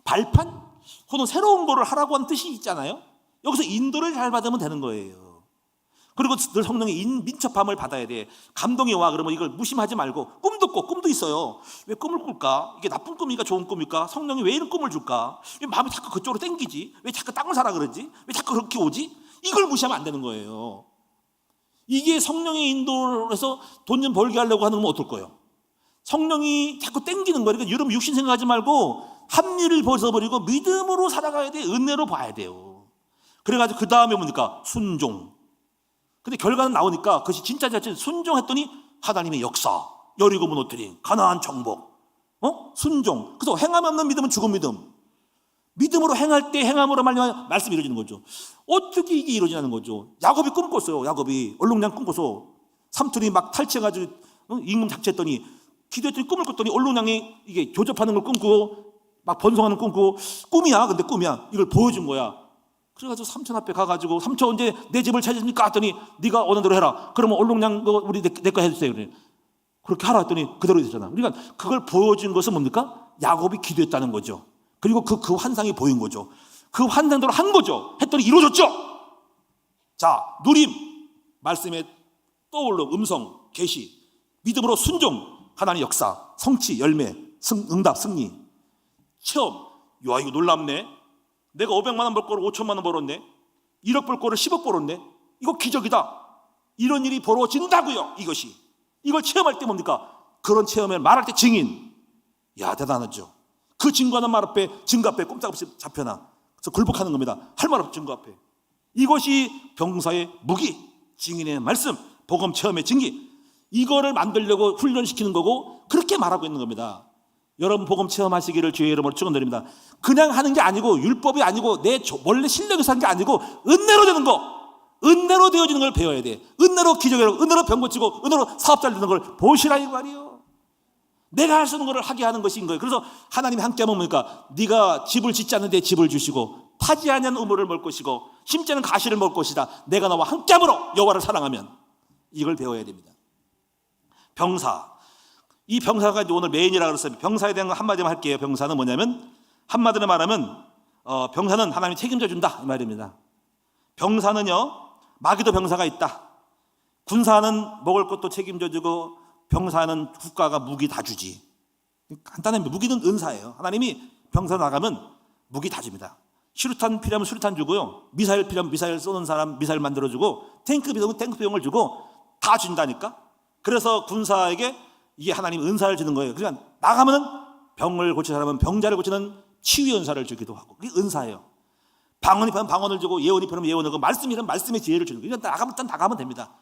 발판? 혹은 새로운 거를 하라고 하는 뜻이 있잖아요. 여기서 인도를 잘 받으면 되는 거예요. 그리고 늘 성령의 민첩함을 받아야 돼. 감동이 와 그러면 이걸 무심하지 말고 꿈도 꿔. 꿈도 있어요. 왜 꿈을 꿀까? 이게 나쁜 꿈일까 좋은 꿈일까? 성령이 왜 이런 꿈을 줄까? 왜 마음이 자꾸 그쪽으로 땡기지? 왜 자꾸 땅을 사라 그러지? 왜 자꾸 그렇게 오지? 이걸 무시하면 안 되는 거예요. 이게 성령의 인도를 해서 돈 좀 벌게 하려고 하는 건 어떨 거예요? 성령이 자꾸 땡기는 거예요. 그러니까 여러분 육신 생각하지 말고 합리를 벗어버리고 믿음으로 살아가야 돼. 은혜로 봐야 돼요. 그래가지고 그 다음에 뭡니까? 순종. 근데 결과는 나오니까 그것이 진짜 순종했더니 하나님의 역사, 여리고 무너뜨린 가나안 정복, 순종. 그래서 행함이 없는 믿음은 죽은 믿음. 믿음으로 행할 때 행함으로 말미암아 말씀이 이루어지는 거죠. 어떻게 이게 이루어지냐는 거죠. 야곱이 꿈꿨어요. 야곱이 얼룩냥 꿈꿔서 삼촌이 막 탈취해가지고 임금 작취했더니 기도했더니 꿈을 꿨더니 얼룩냥이 이게 교접하는 걸 꿈꾸고 막 번성하는 꿈꾸고 꿈이야. 근데 꿈이야. 이걸 보여준 거야. 그래가지고 삼촌 앞에 가가지고 삼촌 언제 내 집을 찾으십니까? 했더니 네가 원하는 대로 해라. 그러면 얼룩냥 거 우리 내 거 해주세요. 그렇게 하라 했더니 그대로 되잖아. 그러니까 그걸 보여준 것은 뭡니까? 야곱이 기도했다는 거죠. 그리고 그 환상이 보인 거죠. 그 환상대로 한 거죠. 했더니 이루어졌죠. 자, 누림, 말씀에 떠올려 음성, 계시, 믿음으로 순종, 하나님의 역사, 성취, 열매, 응답, 승리, 체험. 야, 이거 놀랍네. 내가 500만 원 벌 거를 5천만 원 벌었네. 1억 벌 거를 10억 벌었네. 이거 기적이다. 이런 일이 벌어진다고요. 이것이. 이걸 체험할 때 뭡니까? 그런 체험을 말할 때 증인. 야, 대단하죠. 그 증거하는 말 앞에 증거 앞에 꼼짝없이 잡혀나. 그래서 굴복하는 겁니다. 할 말 없이 증거 앞에. 이것이 병사의 무기, 증인의 말씀, 복음 체험의 증기. 이거를 만들려고 훈련시키는 거고 그렇게 말하고 있는 겁니다. 여러분 복음 체험하시기를 주의 이름으로 축원드립니다. 그냥 하는 게 아니고 율법이 아니고 내 원래 실력에서 하는 게 아니고 은혜로 되는 거, 은혜로 되어지는 걸 배워야 돼. 은혜로 기적이라고, 은혜로 병 고치고, 은혜로 사업 잘 되는 걸 보시라 이 말이에요. 내가 할 수 있는 걸 하게 하는 것인 거예요. 그래서 하나님이 함께 하면 뭡니까? 네가 집을 짓지 않는데 집을 주시고 파지 아니한 우물을 먹을 것이고 심지 않은 가시를 먹을 것이다. 내가 너와 함께함으로 여호와를 사랑하면, 이걸 배워야 됩니다. 병사, 이 병사가 이제 오늘 메인이라고 그랬어요. 병사에 대한 거 한마디만 할게요. 병사는 뭐냐면, 한마디로 말하면 병사는 하나님이 책임져 준다 이 말입니다. 병사는요, 마귀도 병사가 있다. 군사는 먹을 것도 책임져 주고 병사는 국가가 무기 다 주지. 간단한 무기는 은사예요. 하나님이 병사 나가면 무기 다 줍니다. 수류탄 필요하면 수류탄 주고요, 미사일 필요하면 미사일 쏘는 사람 미사일 만들어주고, 탱크 필요하면 탱크 비용을 주고 다 준다니까. 그래서 군사에게 이게 하나님 은사를 주는 거예요. 그러니까 나가면은 병을 고치는 사람은 병자를 고치는 치유 은사를 주기도 하고, 그게 은사예요. 방언이 필요하면 방언을 주고, 예언이 필요하면 예언을 주고, 말씀이 필요하면 말씀의 지혜를 주는 거예요. 나가면 일단 나가면 됩니다.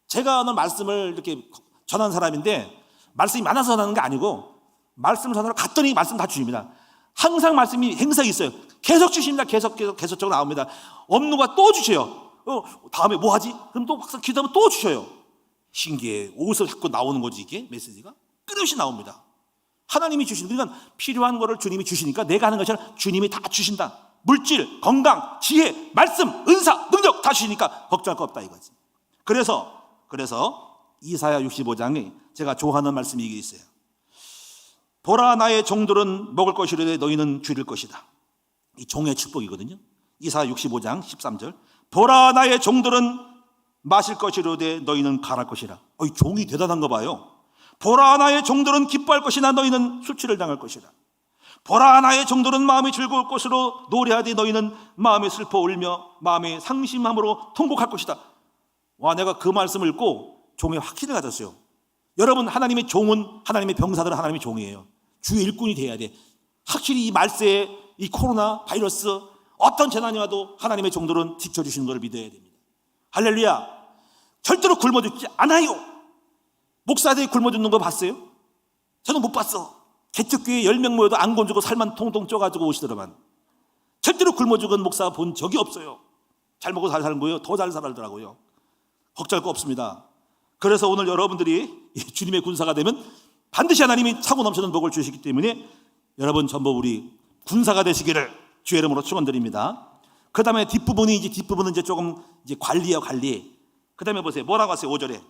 제가 오늘 말씀을 이렇게 전한 사람인데, 말씀이 많아서 전하는 게 아니고 말씀을 전하러 갔더니 말씀 다 주십니다. 항상 말씀이 행색이 있어요. 계속 주십니다. 계속적으로 나옵니다. 업무가 또 주셔요. 다음에 뭐 하지? 그럼 또 막상 기도하면 또 주셔요. 신기해. 어디서 자꾸 나오는 거지 이게 메시지가? 끊임없이 나옵니다. 하나님이 주시는, 그러니까 필요한 거를 주님이 주시니까 내가 하는 것이 아니라 주님이 다 주신다. 물질, 건강, 지혜, 말씀, 은사, 능력 다 주시니까 걱정할 거 없다 이거지. 그래서 이사야 65장에 제가 좋아하는 말씀이 이게 있어요. 보라, 나의 종들은 먹을 것이로되 너희는 줄일 것이다. 이 종의 축복이거든요. 이사야 65장 13절. 보라, 나의 종들은 마실 것이로되 너희는 가랄 것이라. 이 종이 대단한 거 봐요. 보라, 나의 종들은 기뻐할 것이나 너희는 수치를 당할 것이라. 보라, 나의 종들은 마음이 즐거울 것으로 노래하되 너희는 마음이 슬퍼 울며 마음이 상심함으로 통곡할 것이다. 와, 내가 그 말씀을 읽고 종의 확신을 가졌어요. 여러분, 하나님의 종은, 하나님의 병사들은 하나님의 종이에요. 주의 일꾼이 돼야 돼. 확실히 이 말세에 이 코로나 바이러스 어떤 재난이 와도 하나님의 종들은 지켜주시는 것을 믿어야 됩니다. 할렐루야. 절대로 굶어 죽지 않아요. 목사들이 굶어 죽는 거 봤어요? 저는 못 봤어. 개척교회 10명 모여도 안 굶주고 살만 통통 쪄가지고 오시더라만. 절대로 굶어 죽은 목사 본 적이 없어요. 잘 먹고 잘 사는 거예요. 더 잘 살더라고요. 걱정할 거 없습니다. 그래서 오늘 여러분들이 주님의 군사가 되면 반드시 하나님이 차고 넘치는 복을 주시기 때문에 여러분 전부 우리 군사가 되시기를 주의 이름으로 축원드립니다. 그 다음에 뒷부분은 이제 조금 이제 관리예요, 관리. 그 다음에 보세요. 뭐라고 하세요? 5절에.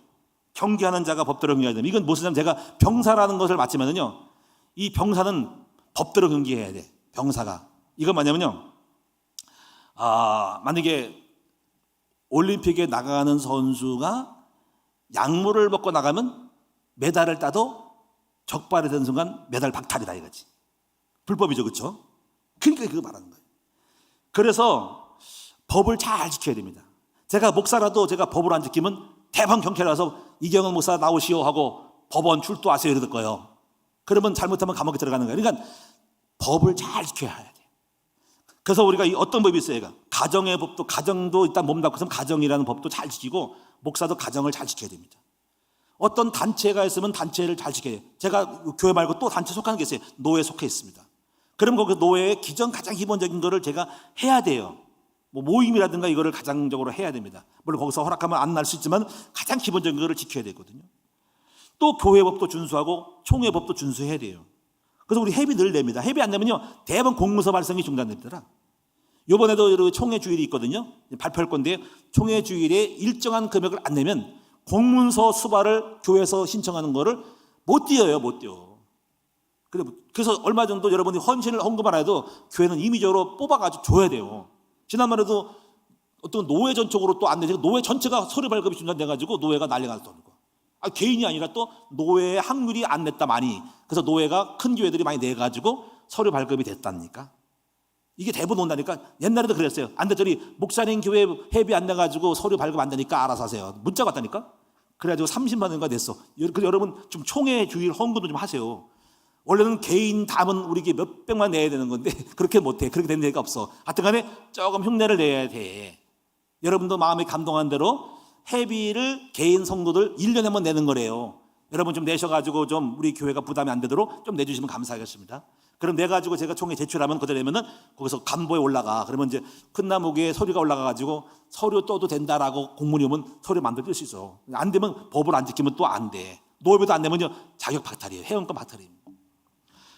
경계하는 자가 법대로 경계해야 됩니다. 이건 무슨, 제가 병사라는 것을 맞지만은요, 이 병사는 법대로 경계해야 돼. 병사가. 이건 뭐냐면요, 만약에 올림픽에 나가는 선수가 약물을 먹고 나가면 메달을 따도 적발이 되는 순간 메달 박탈이다 이거지. 불법이죠, 그렇죠? 그러니까 그거 말하는 거예요. 그래서 법을 잘 지켜야 됩니다. 제가 목사라도 제가 법을 안 지키면 대방 경찰에 와서 이경은 목사 나오시오 하고 법원 출두하세요 이럴 거예요. 그러면 잘못하면 감옥에 들어가는 거예요. 그러니까 법을 잘 지켜야 해야 돼요. 그래서 우리가 어떤 법이 있어요? 가정의 법도, 가정도 일단 몸담고 있으면 가정이라는 법도 잘 지키고, 목사도 가정을 잘 지켜야 됩니다. 어떤 단체가 있으면 단체를 잘 지켜야 돼요. 제가 교회 말고 또 단체 속하는 게 있어요. 노예에 속해 있습니다. 그럼 그 노예의 가장 기본적인 거를 제가 해야 돼요. 뭐 모임이라든가 이거를 가장적으로 해야 됩니다. 물론 거기서 허락하면 안 날 수 있지만 가장 기본적인 거를 지켜야 되거든요. 또 교회법도 준수하고 총회법도 준수해야 돼요. 그래서 우리 회비 늘 냅니다. 회비 안 내면요, 대부분 공문서 발송이 중단됩니다. 이번에도 총회 주일이 있거든요. 발표할 건데, 총회 주일에 일정한 금액을 안 내면 공문서 수발을 교회에서 신청하는 거를 못 띄어요, 못 띄어. 그래서 얼마 정도 여러분이 헌금을 해도 교회는 임의적으로 뽑아가지고 줘야 돼요. 지난번에도 어떤 노예 전적으로 또 안 내죠. 노예 전체가 서류 발급이 중단돼가지고 노예가 난리가 났다는 거. 개인이 아니라 또 노예의 확률이 안 냈다 많이. 그래서 노예가 큰 교회들이 많이 내가지고 서류 발급이 됐다니까. 이게 대부분 온다니까. 옛날에도 그랬어요. 안 됐더니 목사님 교회 회비 안 내가지고 서류 발급 안 되니까 알아서 하세요. 문자가 왔다니까. 그래가지고 30만 원인가 냈어. 그래서 여러분 좀 총회 주일 헌금도 좀 하세요. 원래는 개인 담은 우리 몇백만 내야 되는 건데 그렇게 못해. 그렇게 되는 데가 없어. 하여튼 간에 조금 흉내를 내야 돼. 여러분도 마음에 감동한 대로 회비를 개인 성도들 1년에 한 번 내는 거래요. 여러분 좀 내셔가지고 좀 우리 교회가 부담이 안 되도록 좀 내주시면 감사하겠습니다. 그럼 내가지고 제가 총회 제출하면 그대로 되면은 거기서 간보에 올라가. 그러면 이제 큰 나무에 서류가 올라가가지고 서류 떠도 된다라고 공문이 오면 서류 만들어 뜰 수 있어. 안 되면 법을 안 지키면 또 안 돼. 노예비도 안 되면요 자격 박탈이에요. 회원권 박탈입니다.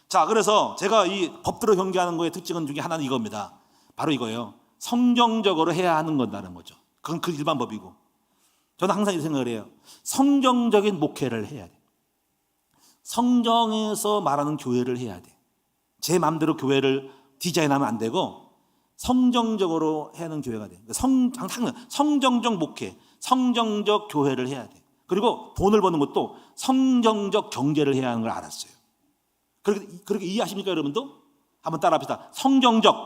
자, 그래서 제가 이 법대로 경계하는 거의 특징은 중에 하나는 이겁니다. 바로 이거예요. 성경적으로 해야 하는 건다는 거죠. 그건 그 일반 법이고. 저는 항상 이 생각을 해요. 성경적인 목회를 해야 돼. 성경에서 말하는 교회를 해야 돼. 제 마음대로 교회를 디자인하면 안 되고 성경적으로 해야 하는 교회가 돼. 항상 성경적 목회, 성경적 교회를 해야 돼. 그리고 돈을 버는 것도 성경적 경제를 해야 하는 걸 알았어요. 그렇게 이해하십니까, 여러분도? 한번 따라합시다. 성경적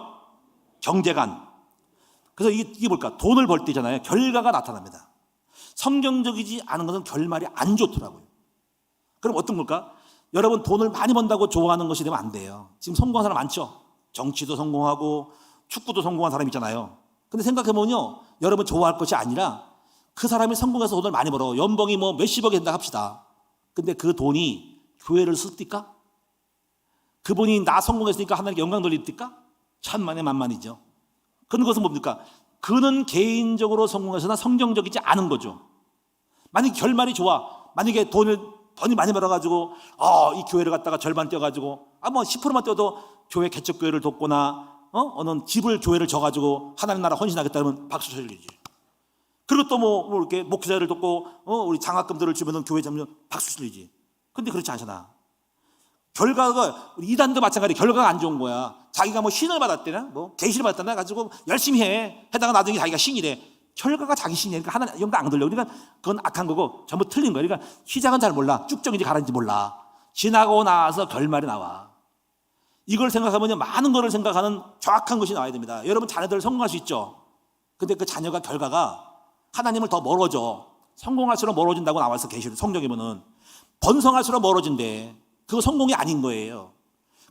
경제관. 그래서 이게 뭘까? 돈을 벌 때잖아요. 결과가 나타납니다. 성경적이지 않은 것은 결말이 안 좋더라고요. 그럼 어떤 걸까? 여러분 돈을 많이 번다고 좋아하는 것이 되면 안 돼요. 지금 성공한 사람 많죠? 정치도 성공하고 축구도 성공한 사람 있잖아요. 근데 생각해보면요, 여러분 좋아할 것이 아니라 그 사람이 성공해서 돈을 많이 벌어. 연봉이 뭐 몇십억이 된다 합시다. 근데 그 돈이 교회를 쓸까? 그분이 나 성공했으니까 하나님께 영광 돌립니까? 천만에 만만이죠. 그런 것은 뭡니까? 그는 개인적으로 성공해서나 성경적이지 않은 거죠. 만약에 결말이 좋아. 만약에 돈이 많이 벌어가지고 이 교회를 갖다가 절반 떼어가지고 뭐 10%만 떼어도 교회 개척교회를 돕거나 어느 집을 교회를 져가지고 하나님 나라 헌신하겠다면 박수 쳐주지. 그리고 또 뭐 이렇게 목회자를 돕고 우리 장학금들을 주면은 교회 잡으면 박수 쳐주지. 근데 그렇지 않잖아. 결과가 우리 이단도 마찬가지. 결과가 안 좋은 거야. 자기가 뭐 신을 받았대나 뭐 계시를 받았다나 가지고 열심히 해. 해다가 나중에 자기가 신이래. 결과가 자기 신이니까 하나님 영광 안 돌려. 그러니까 그건 악한 거고 전부 틀린 거야. 그러니까 시작은 잘 몰라. 쭉정인지 가라앉지 몰라. 지나고 나서 결말이 나와. 이걸 생각하면 많은 거를 생각하는 정확한 것이 나와야 됩니다. 여러분 자녀들 성공할 수 있죠. 근데 그 자녀가 결과가 하나님을 더 멀어져. 성공할수록 멀어진다고 나와서 계시를 성경에 보면 번성할수록 멀어진대. 그거 성공이 아닌 거예요.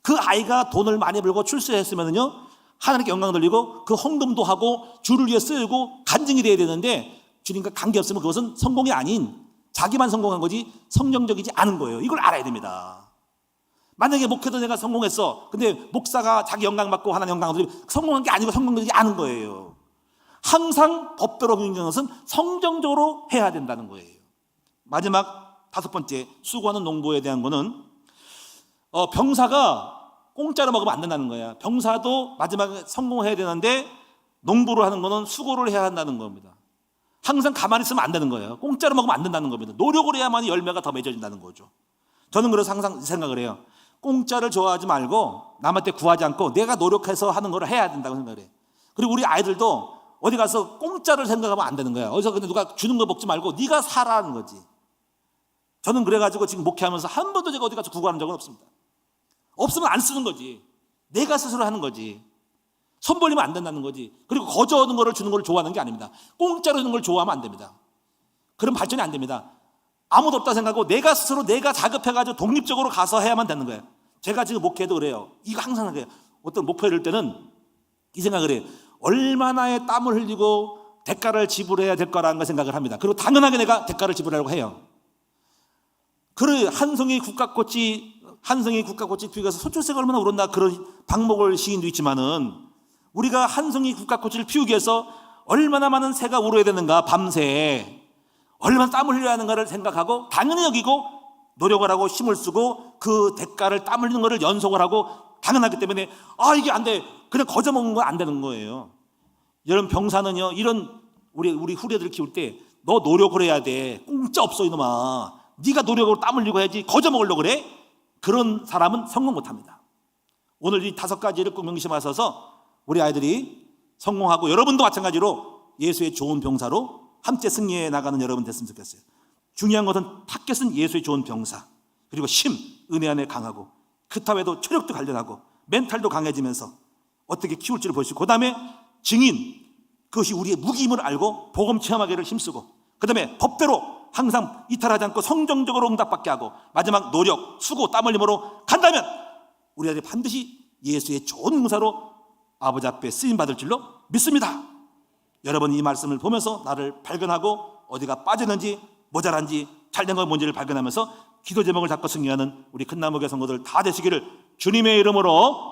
그 아이가 돈을 많이 벌고 출세했으면요 하나님께 영광 돌리고 그 헌금도 하고 주를 위해 쓰고 간증이 돼야 되는데 주님과 관계없으면 그것은 성공이 아닌 자기만 성공한 거지 성경적이지 않은 거예요. 이걸 알아야 됩니다. 만약에 목회도 내가 성공했어. 근데 목사가 자기 영광 받고 하나님 영광 돌리고 성공한 게 아니고 성공적이지 않은 거예요. 항상 법대로 경영하는 것은 성경적으로 해야 된다는 거예요. 마지막 5번째 수고하는 농부에 대한 거는 병사가 공짜로 먹으면 안 된다는 거야. 병사도 마지막에 성공해야 되는데 농부를 하는 거는 수고를 해야 한다는 겁니다. 항상 가만히 있으면 안 되는 거예요. 공짜로 먹으면 안 된다는 겁니다. 노력을 해야만 열매가 더 맺어진다는 거죠. 저는 그래서 항상 생각을 해요. 공짜를 좋아하지 말고 남한테 구하지 않고 내가 노력해서 하는 걸 해야 된다고 생각을 해요. 그리고 우리 아이들도 어디 가서 공짜를 생각하면 안 되는 거예요. 어디서 근데 누가 주는 거 먹지 말고 네가 사라는 거지. 저는 그래가지고 지금 목회하면서 한 번도 제가 어디 가서 구하는 적은 없습니다. 없으면 안 쓰는 거지. 내가 스스로 하는 거지. 손 벌리면 안 된다는 거지. 그리고 거저 얻는 거를 주는 걸 좋아하는 게 아닙니다. 공짜로 주는 걸 좋아하면 안 됩니다. 그럼 발전이 안 됩니다. 아무도 없다 생각하고 내가 스스로 내가 자급해가지고 독립적으로 가서 해야만 되는 거예요. 제가 지금 목회도 그래요. 이거 항상 그래요. 어떤 목회를 할 때는 이 생각을 해요. 얼마나의 땀을 흘리고 대가를 지불해야 될 거라는 걸 생각을 합니다. 그리고 당연하게 내가 대가를 지불하려고 해요. 그 한송이 국화꽃이 피우면서 소출새가 얼마나 울었나 그런 방목을 시인도 있지만은 우리가 한송이 국화꽃을 피우기 위해서 얼마나 많은 새가 울어야 되는가 밤새 얼마나 땀을 흘려야 하는가를 생각하고 당연히 여기고 노력을 하고 힘을 쓰고 그 대가를 땀 흘리는 거를 연속을 하고 당연하기 때문에 이게 안 돼. 그냥 거저 먹는 건 안 되는 거예요. 여러분 병사는요 이런 우리 후대들 키울 때 너 노력을 해야 돼. 공짜 없어 이놈아. 네가 노력으로 땀 흘리고 해야지 거저 먹으려고 그래? 그런 사람은 성공 못합니다. 오늘 이 5가지를 꼭 명심하셔서 우리 아이들이 성공하고 여러분도 마찬가지로 예수의 좋은 병사로 함께 승리해 나가는 여러분 됐으면 좋겠어요. 중요한 것은 타겟은 예수의 좋은 병사 그리고 은혜 안에 강하고 그타에도 체력도 관련하고 멘탈도 강해지면서 어떻게 키울지를 보시고 그 다음에 증인 그것이 우리의 무기임을 알고 복음 체험하기를 힘쓰고 그 다음에 법대로 항상 이탈하지 않고 성정적으로 응답받게 하고 마지막 노력, 수고, 땀 흘림으로 간다면 우리 아들이 반드시 예수의 좋은 용사로 아버지 앞에 쓰임받을 줄로 믿습니다. 여러분 이 말씀을 보면서 나를 발견하고 어디가 빠졌는지 모자란지 잘된 건 뭔지를 발견하면서 기도 제목을 잡고 승리하는 우리 큰나무교회 성도들 다 되시기를 주님의 이름으로